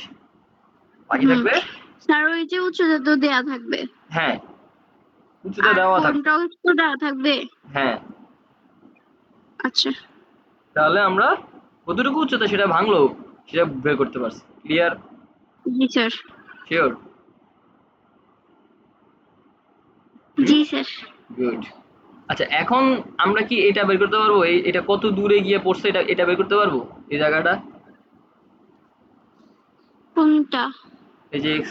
বাকি হুম। থাকবে। স্যার ওই যে উচ্চতা তো দেয়া থাকবে। হ্যাঁ, উচ্চতা আর দেওয়া থাকবে। কোনটাও তো দেয়া থাকবে। হ্যাঁ। আচ্ছা। তাহলে আমরা কতটুকু উচ্চতা সেটা ভাঙলো সেটা বের করতে পারছি। ক্লিয়ার? জি স্যার। শিওর? জি স্যার। গুড। আচ্ছা, এখন আমরা কি এটা বের করতে পারবো? এটা কত দূরে গিয়ে পড়ছে এটা এটা বের করতে পারবো? এই জায়গাটা, কোনটা? এই যে x,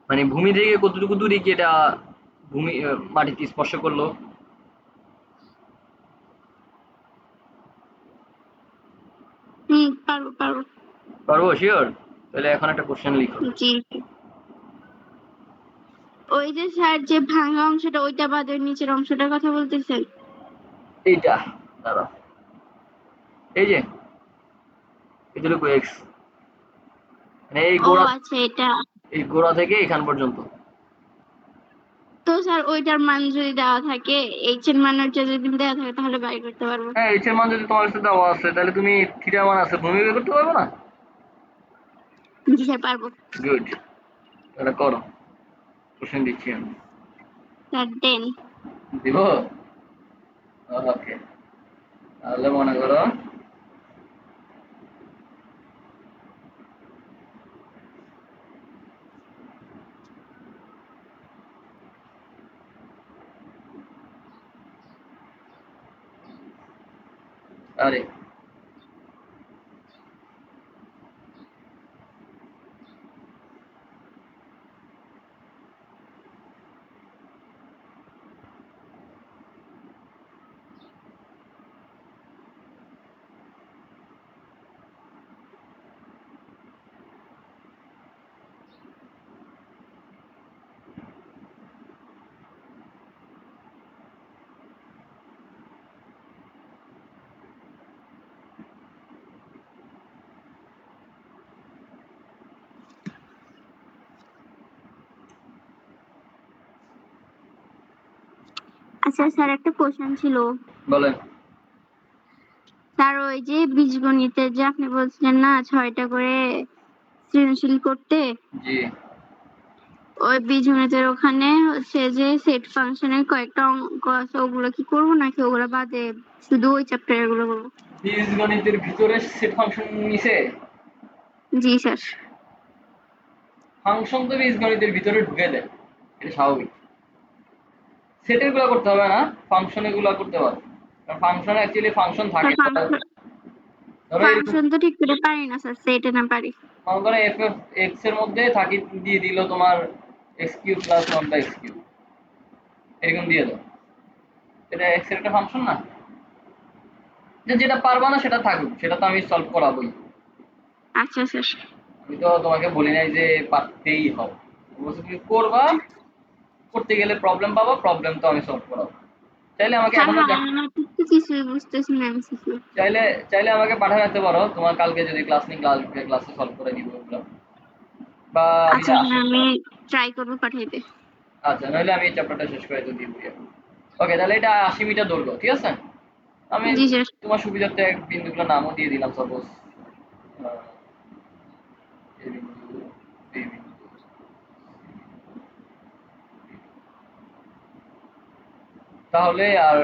মানে ভূমি থেকে কতটুকু দূরে গিয়ে এটা ভূমি মাটিতে স্পর্শ করলো? পারবো পারবো। পারবো? শিওর? তাহলে এখন একটা কোশ্চেন লিখো। জি। ওই যে স্যার যে ভাঙা অংশটা ওইটা বাদে নিচের অংশটার কথা বলতেছেন? এইটা দাঁড়াও, এই যে এটুকু x, মানে ও আচ্ছা এটা। এই গোড়া থেকে এখান পর্যন্ত। তো স্যার ওইটার মান যদি দেওয়া থাকে, এইচ এর মান ওইটা যদি দেওয়া থাকে তাহলে বাইর করতে পারবো। হ্যাঁ, h এর মান যদি তোমার কাছে দেওয়া আছে তাহলে তুমি থিটা মান আছে, ভূমি বের করতে পারবে না? জি স্যার পারবো। গুড। তাহলে করো, কোশ্চেন দিচ্ছি আমি। স্যার দেন। দিব? ওকে। তাহলে মনে করো আরে আচ্ছা স্যার একটা কোশ্চেন ছিল। বলেন। স্যার ওই যে বীজগণিতের যে আপনি বলছিলেন না 6টা করে সৃজনশীল করতে, জি। ওই বীজগণিতের ওখানে হচ্ছে যে সেট ফাংশনের কয়েকটা অঙ্ক আছে, ওগুলো কি করবো নাকি ওগুলো বাদে শুধু ওই চ্যাপ্টার গুলো করবো? বীজগণিতের ভিতরে সেট ফাংশন নিছে? জি স্যার। ফাংশন তো বীজগণিতের ভিতরে ঢুকে দেয়, এটা স্বাভাবিক। সেটের গুলা করতে হবে না, ফাংশন এগুলা করতে পারো। কারণ ফাংশন অ্যাকচুয়ালি ফাংশন থাকে। ধরো এরকম ফাংশন তো ঠিক করে পারি না স্যার, সেটা না পারি। মনে করো এফ এফ এক্স এর মধ্যে থাকি দিয়ে দিল তোমার x cube plus one by x cube, এরকম দিয়ে দাও, এটা এক্স এর একটা ফাংশন না? যেটা পারবা না সেটা থাকুক, সেটা তো আমি সলভ করাবোই। আচ্ছা স্যার। আমি তো তোমাকে বলি নাই যে পারতেই হবে, অবশ্য তুমি করবা, করতে গেলে প্রবলেম পাবা, প্রবলেম তো আমি সলভ করাবো। চাইলে আমাকে স্যার এখনো আমার তো কিছুই বুঝতেছি না এমসিকিউ। চাইলে চাইলে আমাকে পাঠিয়ে রাখতে পারো, তোমার কালকে যদি ক্লাস নেই ক্লাসে সলভ করে দিব ওগুলো, বা আমি আচ্ছা স্যার, আমি ট্রাই করবো পাঠাইতে। আচ্ছা নইলে আমি এই চ্যাপ্টারটা শেষ করে দিয়ে দিই। ওকে, তাহলে এটা 80 মিটার দৈর্ঘ্য, ঠিক আছে? আমি জি স্যার। তোমার সুবিধার্থে বিন্দুগুলোর নামও দিয়ে দিলাম, সাপোজ এই বিন্দু, এই বিন্দু। তাহলে আর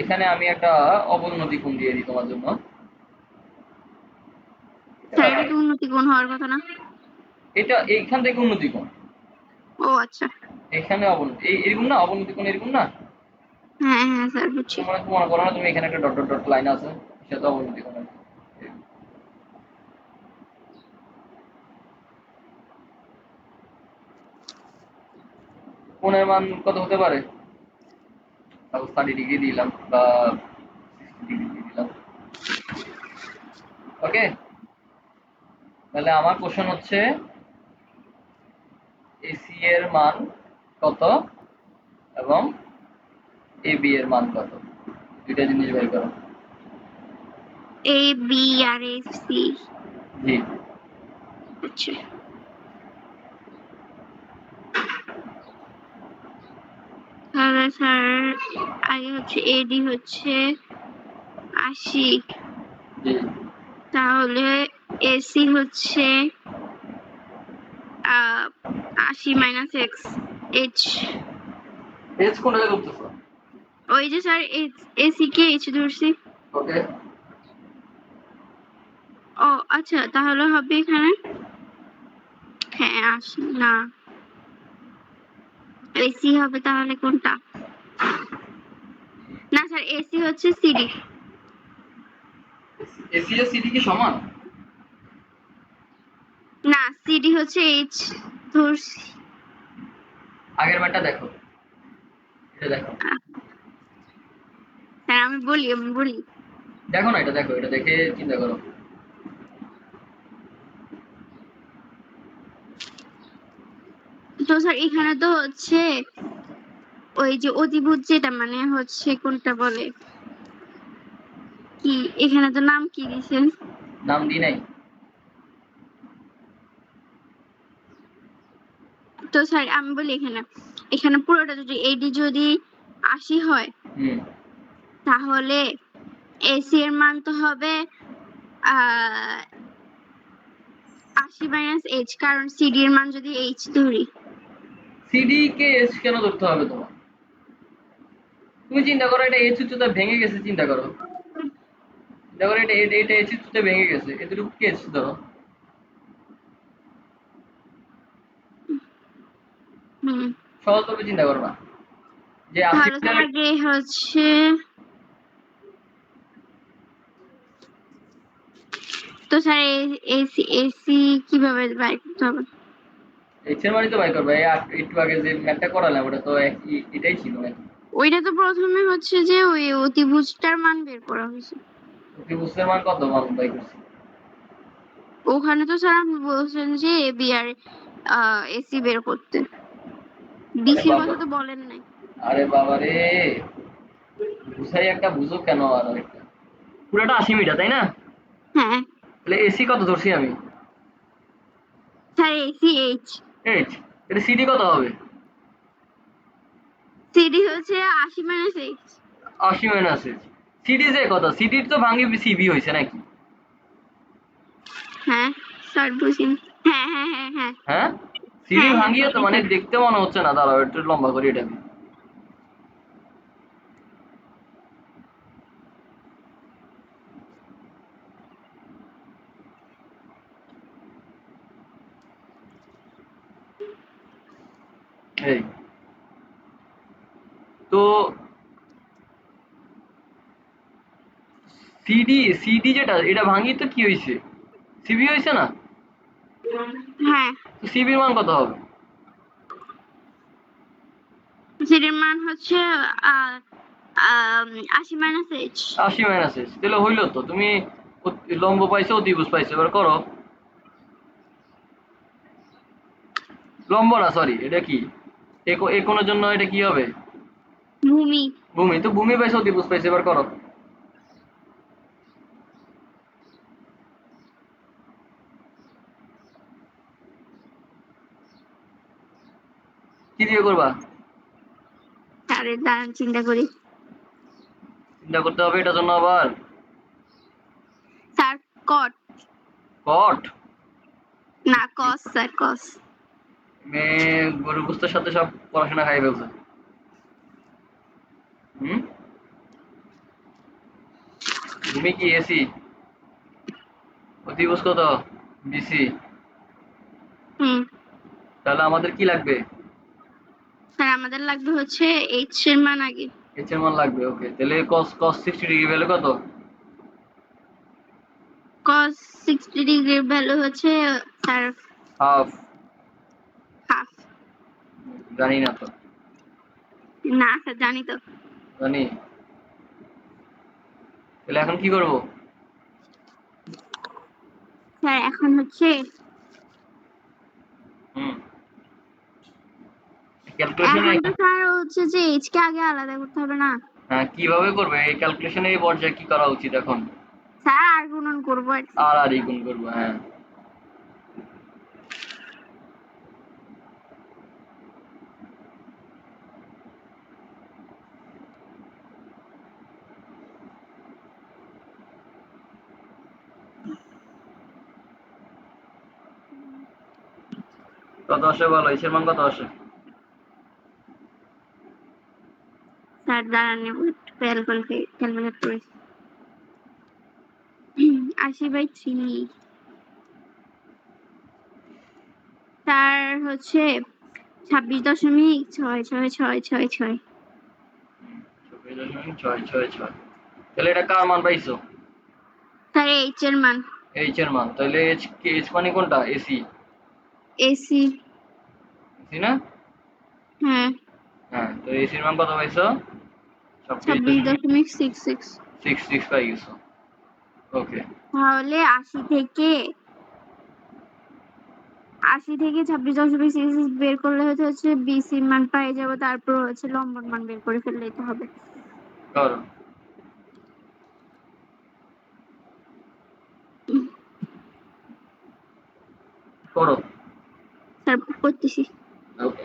এখানে আমি একটা অবনতি কোণ দিয়ে দিই তোমার জন্য। স্যার এটা তো উন্নতি কোণ হওয়ার কথা না? এটা এইখান থেকে উন্নতি কোণ, ও আচ্ছা। এখানে অবনতি এরকম না, অবনতি কোণ এরকম না? হ্যাঁ হ্যাঁ স্যার বুঝছি। মনে মনে করো না তুমি এখানে একটা ডট ডট ডট লাইন আছে, সেটা তো অবনতি কোণ। কোণের মান কত হতে পারে? 30 ডিগ্রি দিলাম বা 60 ডিগ্রি দিলাম। ওকে, তাহলে আমার কোশ্চেন হচ্ছে এসি এর মান কত এবং এ বি এর মান কত, দুইটা জিনিস বের করো। A B R A C. জি। আচ্ছা তাহলে স্যার আগে হচ্ছে এডি হচ্ছে 80, জি। তাহলে এসি হচ্ছে 80 মাইনাস এক্স এইচ। পেজ কোনটা করতেছো? ওই যে স্যার এসি কে এইচ ধরছি। ওকে। ও আচ্ছা, তাহলে হবে এখানে হ্যাঁ 80 না, এসি হবে তাহলে কোনটা? না স্যার এসি হচ্ছে সিডি। এসি আর সিডি কি সমান? না সিডি হচ্ছে এইচ ধরছি। আগের বারটা দেখো, এটা দেখো। স্যার আমি বলি দেখো না, এটা দেখো, এটা দেখে চিন্তা করো। তো স্যার এখানে তো হচ্ছে ওই যে অতিভুজ, যেটা মানে হচ্ছে কোনটা বলে কি, এখানে তো নাম কি দিছেন? নাম দি নাই। তো স্যার আমি বলি এখানে এখানে পুরোটা যদি এডি যদি 80 হয় হুম। তাহলে এসি এর মান তো হবে 80 মাইনাস এইচ, কারণ সিডি এর মান যদি এইচ ধরি। সিডি কে এস কেন ধরতে হবে তোমার? তুমি চিন্তা করো, এটা এইচ উচ্চতা ভেঙে গেছে, চিন্তা করো, চিন্তা করো, এটা এইচ উচ্চতা ভেঙে গেছে, এতটুকু কে এস ধরো। হুম। সহজভাবে চিন্তা করো না, যে 80 তাহলে স্যার মিটার। আগে হচ্ছে তো স্যার এসি এসি কিভাবে বাই করতে হবে? এইচ এর মানই তো বাই করবে, একটু আগে যে ম্যাথটা করালাম ওটা তো এটাই ছিল নাকি? ওইটা তো প্রথমে হচ্ছে যে ওই অতিভুজটার মান বের করা হয়েছে। ত্রিভুজের মান কত মান বাই করছি? ওখানে তো স্যার আপনি বলছেন যে এ বি আর এসি বের করতে, আরে বিসির বাবা, কথা তো বলেন নাই। আরে বাবা রে, বুঝাই একটা বুঝো কেন আর একটা, পুরোটা 80 মিটার তাই না? হ্যাঁ তাহলে এসি কত ধরছি আমি? Sir AC H. এইচ। এটা সিডি কত হবে? সিডি হচ্ছে 80 minus H. 80 minus H. CD যে কত, সিডির তো ভাঙি সিবি হয়েছে নাকি? হ্যাঁ স্যার বুঝিনি। হ্যাঁ হ্যাঁ হ্যাঁ হ্যাঁ। হ্যাঁ, সিডি হ্যাঁ ভাঙিয়ে তো মানে 40 দেখতে মনে হচ্ছে না, দাঁড়াও একটু লম্বা করি এটাকে। এই তো সিডি সিডি যেটা এটা ভাঙি তো কি হয়েছে, সিবি হয়েছে না? হ্যাঁ তো সিবির মান কত হবে? সিডির মান হচ্ছে 80 - h। 80 - h, তাহলে হইলো তো। তুমি লম্ব পাইছো, অতিভুজ পাইছো, এবার করো। লম্ব না, সরি, এটা কি এ কোণের জন্য এটা কি হবে? ভূমি। ভূমি। তো ভূমি পাইছো, অতিভুজ পাইছো, এবার করো। কি দিয়ে করবা? আরে দাঁড়ান চিন্তা করি। চিন্তা করতে হবে এটার জন্য আবার। স্যার কট। কট? না কস স্যার কস। মেয়ে গরু গোস্তের সাথে সব পড়াশোনা খাই ফেলছে। হুম, ভূমি কি এসি? অতিভুজ কত? বিসি। হুম। তাহলে আমাদের কি লাগবে? স্যার আমাদের লাগবে হচ্ছে এইচ এর মান আগে। এইচ এর মান লাগবে, ওকে। তাহলে cos 60 ডিগ্রি ভ্যালু কত? cos 60 ডিগ্রির ভ্যালু হচ্ছে স্যার হাফ। হাফ। জানি না তো। না স্যার জানি তো। জানি। তাহলে এখন কি করব? স্যার এখন হচ্ছে হুম, ক্যালকুলেশনে। এখন তো স্যার হচ্ছে যে এইচ কে আগে আলাদা করতে হবে না? হ্যাঁ, কিভাবে করবে এই ক্যালকুলেশনে, এই পর্যায়ে কি করা উচিত এখন? স্যার আর গুণন করবো আর কি। আর গুণ করবো, হ্যাঁ। কত আসে বলো, এইচের মান কত আসে? স্যার দাঁড়ান ক্যালকুলেট করি। 80/3 স্যার হচ্ছে 26.666666। 24.666। তাহলে এটা কার মান পাইছো? স্যার এইচ এর মান। এইচ এর মান। তাহলে এইচ মানে কোনটা? এসি। এসি। এসি না? হ্যাঁ হ্যাঁ, তো এসির মান কত পাইছো? 26.66। 26.66 পাই গেছো, ওকে। তাহলে 80 থেকে 26.66 বের করলে হচ্ছে বিসি মান পেয়ে যাবো, তারপর হচ্ছে লম্বন মান বের করে ফেললেই তো হবে। করো। করো। স্যার করতেছি। ওকে।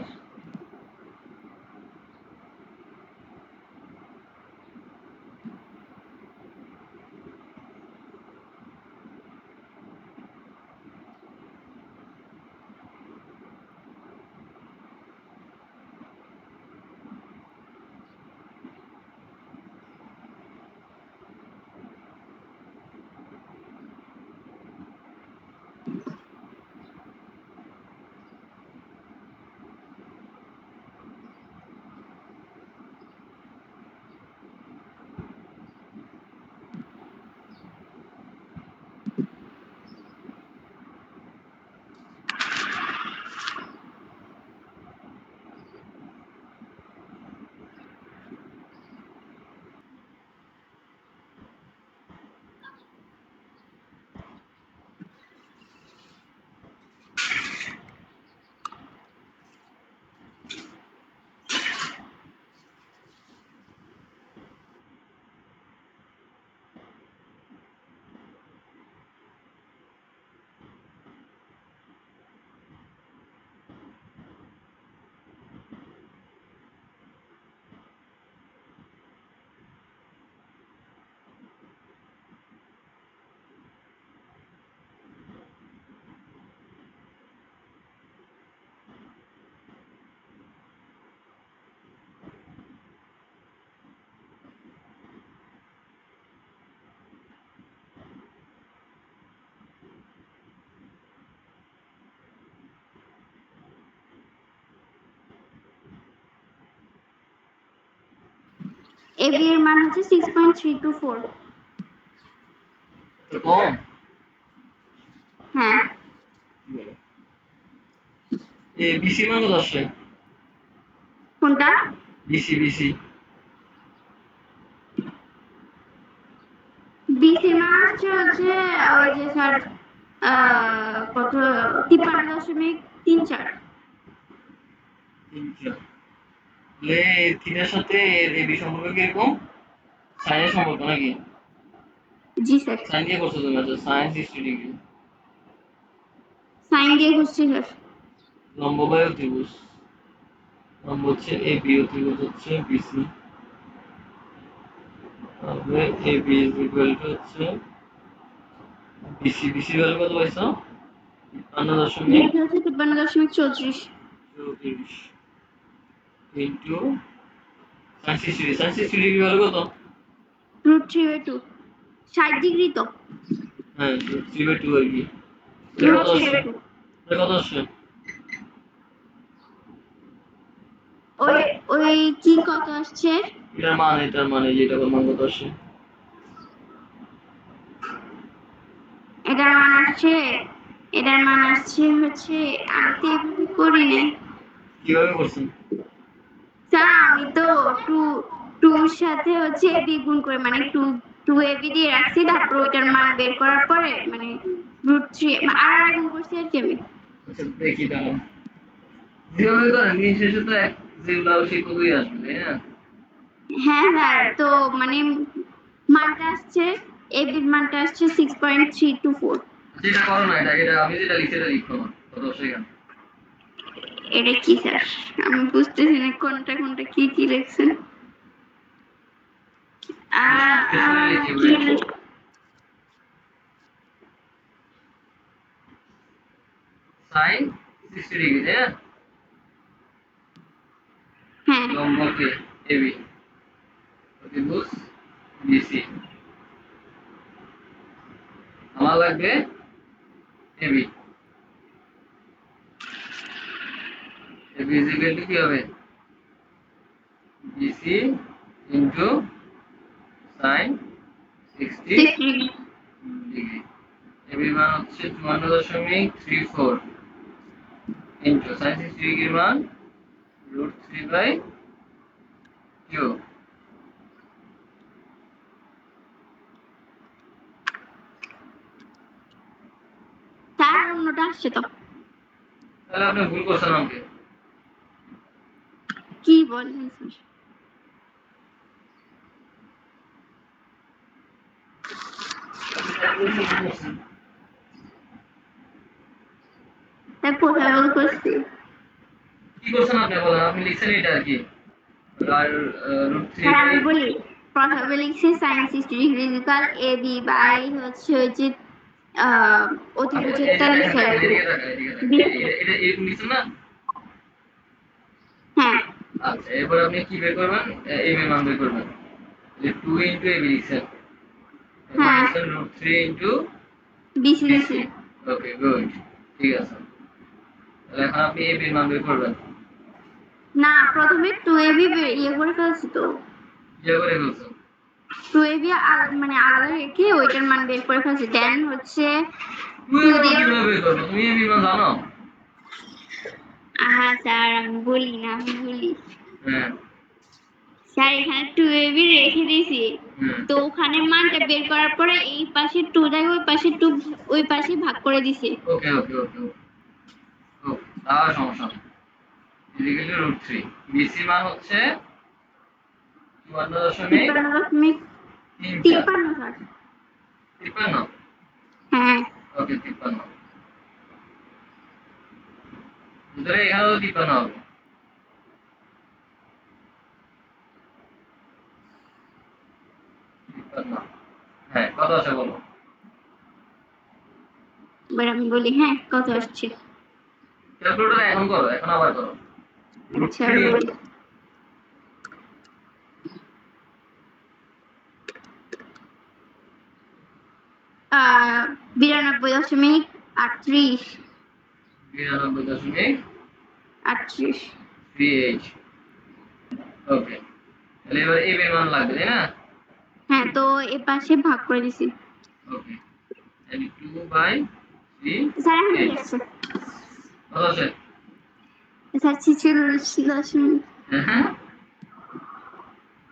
এবি এর মান হচ্ছে 6.324। তো কম। হ্যাঁ এ বিসি মান কত আসছে? কোনটা? বিসি বিসি বিসি মান আসছে হচ্ছে ওই যে স্যার কত 53.34। থিটার সাথে এর এবি সম্পর্ক কিরকম? সাইনের সম্পর্ক নাকি? জি স্যার। সাইন দিয়ে করছো তুমি? আচ্ছা, সাইন 60 ডিগ্রি। সাইন দিয়ে করছি স্যার। লম্ব বায়ু ত্রিভুজ, লম্ব হচ্ছে এবি, ত্রিভুজ হচ্ছে বিসি। তাহলে এবি ইজ ইকুয়াল টু হচ্ছে বিসি। বিসি ভ্যালু কত পাইছো? 53.34 53.34 into sine 60 degree. Sine 60 degree value কত? √3/2 60 ডিগ্রি তো। হ্যাঁ, 3/2 আর কি। এটা কত আসছে? √3/2 এটা কত আসছে? ওই ওই কি কত আসছে? এটার মানে যেটা মান কত আসছে? এটার মান আসছে এটার মান আসছে হচ্ছে আমি তো এভাবে করি নাই কিভাবে করছেন? স্যার। আমি তো টু টুর সাথে হচ্ছে এবি গুণ করে মানে টু টু এবি দিয়ে রাখছি, তারপর ওইটার মান বের করার পরে মানে √3 আর গুণ করছি আর কি আমি। আচ্ছা, দেখি তাহলে যেভাবে করেন দিন শেষে তো যেগুলো সেই কতই আসবে, তাই না? হ্যাঁ স্যার, তো মানে মানটা আসছে এবির মানটা আসছে 6.324। যেটা করো না, এটা আমি যেটা লিখে এটা লিখো না, কত সেখানে। এটা কি স্যার? আমি বুঝতেছি না কোনটা কোনটা কি কি লিখছেন। পেছনে লিখে কি সাইন 60 ডিগ্রি, তাই না? হ্যাঁ লম্বকে এবি, ত্রিভুজ বিসি। আমার লাগবে AB. AB is equal to কি হবে? BC into sine 60 degree. Degree. এবির মান হচ্ছে 54.34 ইনটু সাইন 60 ডিগ্রির মান √3/2। তার অন্যটা আসছে তো। তাহলে আপনি ভুল করছেন আমাকে। কি বলেন স্যার? তাই কোথায় ভুল করছি? কি করছেন আপনি বলেন? আপনি লিখছেন এটা আর কি, আর √3 স্যার বাই। আমি বলি, প্রথমে লিখছি sine 60 degree equal AB by হচ্ছে ওই যে অতিভুজেরটা লিখছি আর কি। এটা এরকম লিখছেন না? হ্যাঁ আচ্ছা, এরপর আপনি কি বের করবেন? এম এর মান বের করবেন। যে 2 ইনটু এবি লিখছেন, এরপর হ্যাঁ লিখছেন √3 ইনটু বিসি বিসি। দিছি। ওকে, গুড, ঠিক আছে। তাহলে এখন আপনি এবি এর মান বের করবেন। না, প্রথমে টু এবি ইয়ে করে ফেলছি তো। ইয়ে করে ফেলছেন। টু এবি মানে আলাদা রেখে ওইটার মান বের করে ফেলছি, দেন হচ্ছে 2 টু এর মান দিয়ে। কিভাবে বের করবে? তুমি এবি এর মান জানো? স্যার আমি বলি না, আমি বলি। হ্যাঁ। স্যার এখানে টু এবি রেখে দিয়েছি, তো ওখানে মানটা বের করার পরে এই পাশে টু যায়, ওই পাশে টু, ওই পাশে ভাগ করে দিছি। ওকে ওকে ওকে ওকে ওকে, আর সমস্যা নেই। এদিকে √3, বিসি মান হচ্ছে 53.53 54.34। স্যার। 53। হ্যাঁ ওকে, 53। ভিতরে এখানেও 53 হবে। 53। হ্যাঁ, কত আছে বলো? এবার আমি বলি, হ্যাঁ কত আসছে। ক্যালকুলেটর এখন করো, এখন আবার করো। আচ্ছা √3 বলি, 92.38। 92.38। 38। ওকে, তাহলে এবার এ এর মান লাগবে তাই না? হ্যাঁ, তো এ পাশে ভাগ করে দিছি। ওকে, তাহলে 2/3 স্যার এখন কি এইচ আসছে? কত আছে? স্যার 46 হ্যাঁ,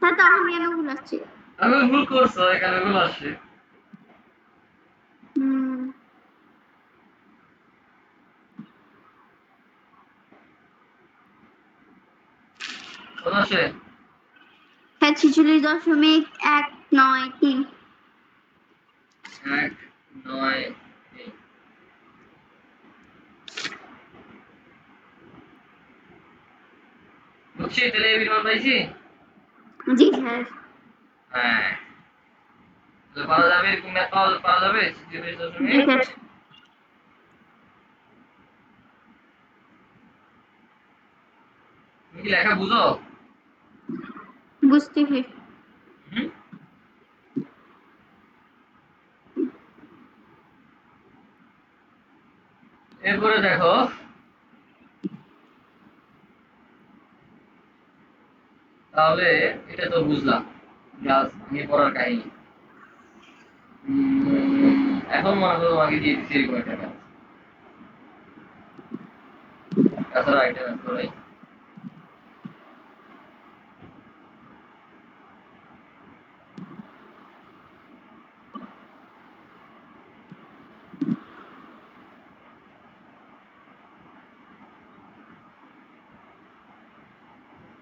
স্যার তখন কেন ভুল আসছে? আমি ভুল করছো, এখানে ভুল আসছে। হুম, কত আছে? স্যার 46.193। 193। বুঝছি, তাহলে এ মান পাইছি। জি স্যার। হ্যাঁ, তাহলে পাওয়া যাবে, এরকম ম্যাথ পাওয়া যাবে জি স্যার। তুমি কি লেখা বুঝো? বুঝতেছি। হুম? এরপরে দেখো, তাহলে এটা তো বুঝলাম, গ্লাস ভেঙে পড়ার কাহিনী। এখন মনে করো তোমাকে দিয়ে দিচ্ছি এরকম একটা কাজ, তাছাড়া আইটেম আসতে নাই।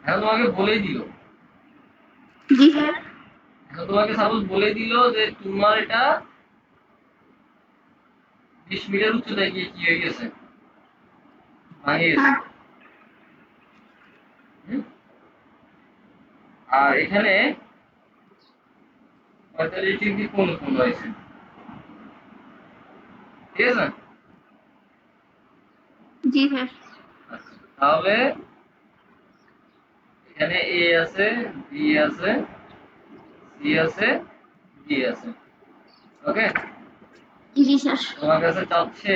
এখন তোমাকে বলেই দিল, জি স্যার। এখন তোমাকে সাপোজ বলে দিল যে তোমার এটা 20 মিটার উচ্চতায় গিয়ে কি হয়ে গেছে, ভাঙে গেছে। হ্যাঁ। হুম? আর এখানে 45 ডিগ্রি কোণ উৎপন্ন হয়েছে, ঠিক আছে? জি স্যার। আচ্ছা, তাহলে এখানে এ আছে, বি আছে, সি আছে, ডি আছে। ওকে, জি স্যার। তোমার কাছে চাচ্ছে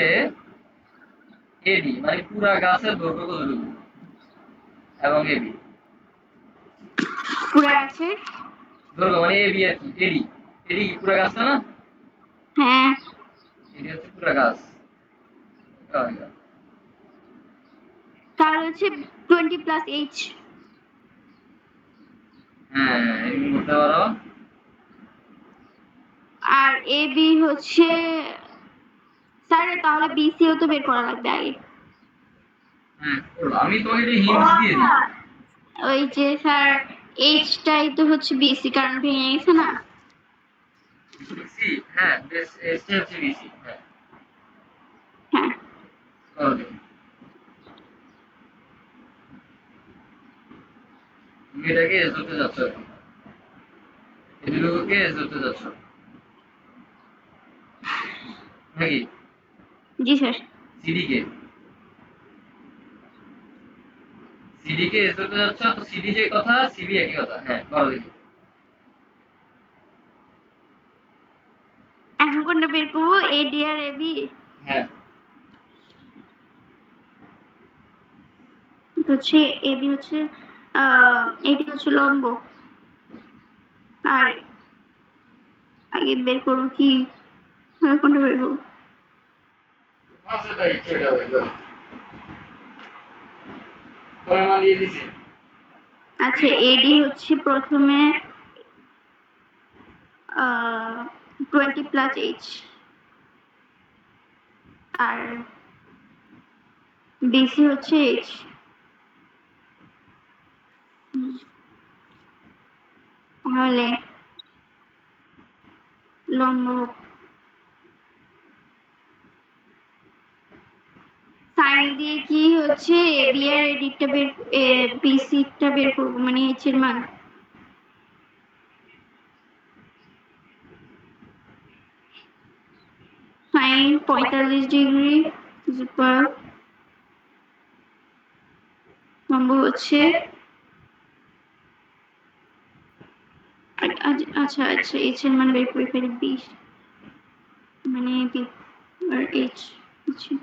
এডি, মানে পুরা গাছের দৈর্ঘ্য কতটুকু, এবং এবি। পুরা আছে। দৈর্ঘ্য মানে এবি আর কি, এডি। এডি কি পুরা গাছটা না? হ্যাঁ। এডি হচ্ছে পুরা গাছ। তাহলে হচ্ছে 20+H। হ্যাঁ, এরকম করতে পারো। আর এ বি হচ্ছে, স্যার তাহলে বিসিও তো বের করা লাগবে আগে। হ্যাঁ, আমি তোমাকে একটা হিন্টস দিয়ে দিই। ওই যে স্যার, এইচটাই তো হচ্ছে বিসি, কারণ ভেঙে গেছে না। বিসি, হ্যাঁ, বেশ, এসটি হচ্ছে বিসি। হ্যাঁ, হ্যাঁ। করো দেখি। তুমি এটাকে এস ধরতে যাচ্ছ আর কি, এই দুটোকে এস ধরতে যাচ্ছ নাকি? জি স্যার। সিডি কে, সিডি কে এস ধরতে যাচ্ছ, তো সিডি যে কথা সিডি একই কথা। হ্যাঁ, করো দেখি। এখন কোনটা বের করবো, এডি আর এবি? হ্যাঁ, হচ্ছে এবি হচ্ছে এডি হচ্ছে লম্ব। আর আগে বের করবো কি, কোনটা বের করবো? মাঝেটা একটু এটা হয়ে গেল। পরিমাণ দিয়ে দিছি। আচ্ছা, এডি হচ্ছে প্রথমে 20+H, আর বিসি হচ্ছে এইচ। তাহলে লম্ব সাইন দিয়ে কি হচ্ছে বি আর এডিটটা বের, বিসিটা বের করবো, মানে এইচ এর মান। সাইন 45 ডিগ্রি লম্ব হচ্ছে, আচ্ছা আচ্ছা, এইচ এর মান বের করে ফেলি, 20, মানে বি আর এইচ হচ্ছে।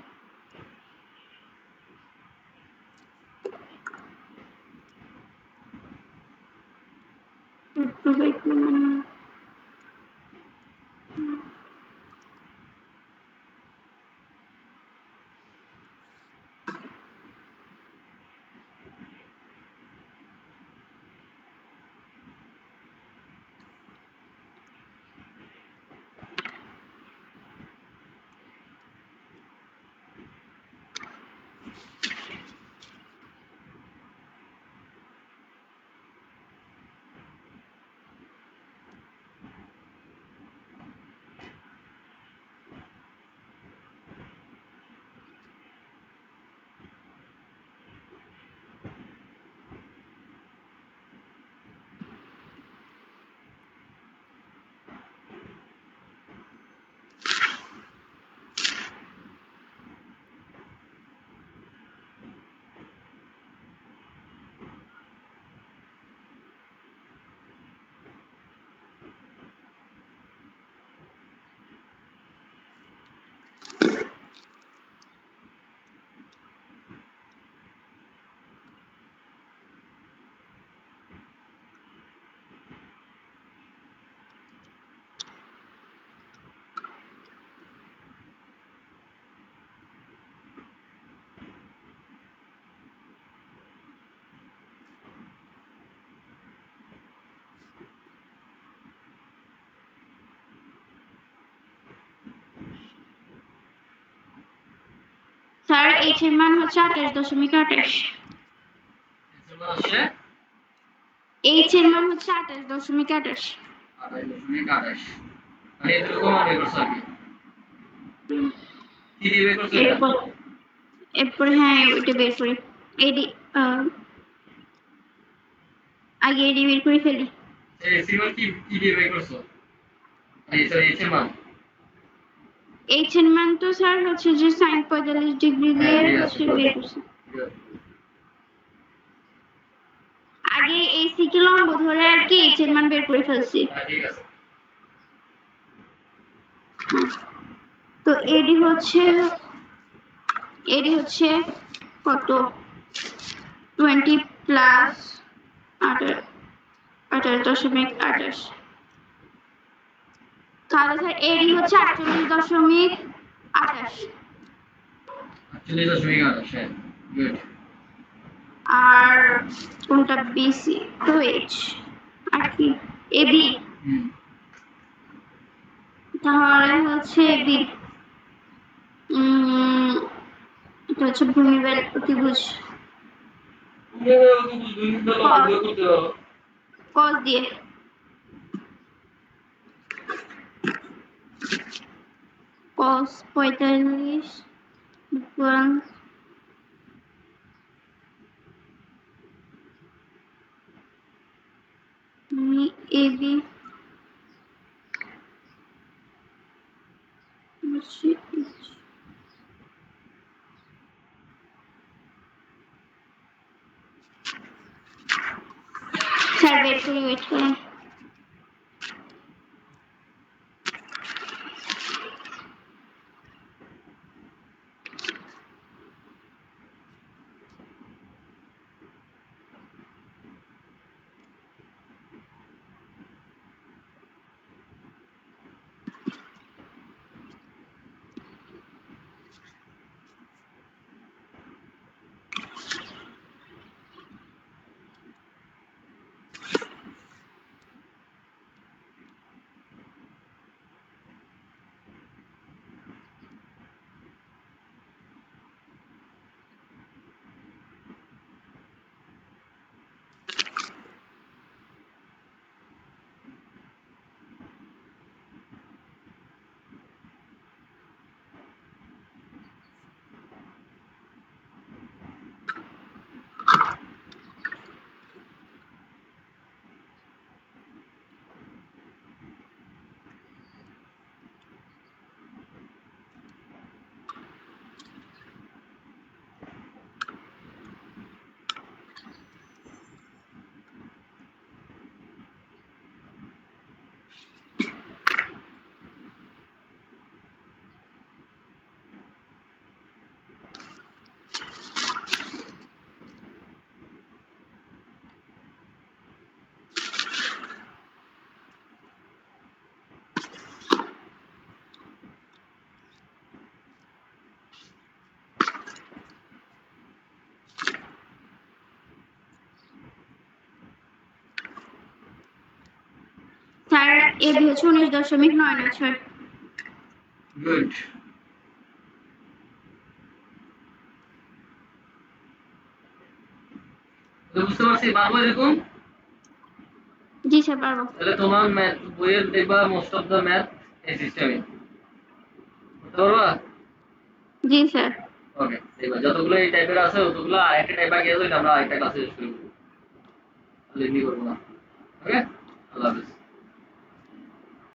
একটু wait করুন। স্যার এইচ এর মান হচ্ছে 28.28। এইচ এর মান হচ্ছে 28.28। 28.28 মানে এরকম হবে করছ আর কি দিয়ে বের করছ এটা এরপর হ্যাঁ ওইটা বের করি। এডি আগে এডি বের করে ফেলি। এই সিমান কি দিয়ে বের করছ এই সরি এইচ এর মান এইচ এর মান তো স্যার হচ্ছে যে sin 45 ডিগ্রি দিয়ে হচ্ছে বের করছি। আগে এই সি কে লম্ব ধরে আর কি এইচ এর মান বের করে ফেলছি। ঠিক আছে তো এডি হচ্ছে কত 20 প্লাস 28.28। তাহলে স্যার এডি হচ্ছে 48.28। 48.28 গুড আর কোনটা বিসি তো এইচ আর কি এবি। তাহলে হচ্ছে এবি এটা হচ্ছে ভূমিবেল অতিভুজ কস দিয়ে cos 45 equals AB স্যার বের করে ওয়েট করেন। এবি হচ্ছে 19.996। গুড। বুঝতে পারছি, পারবো এরকম? জি স্যার পারবো। তাহলে তোমার ম্যাথ বইয়ের দেখবা মোস্ট অফ দ্য ম্যাথ এই সিস্টেমে করতে পারবা? জি স্যার। ওকে, এবার যতগুলো এই টাইপের আছে অতগুলো আরেকটা টাইপ আগে আমরা আরেকটা ক্লাসে শুরু করবো, তাহলে এমনি করবো না। ওকে, আল্লাহ হাফেজ।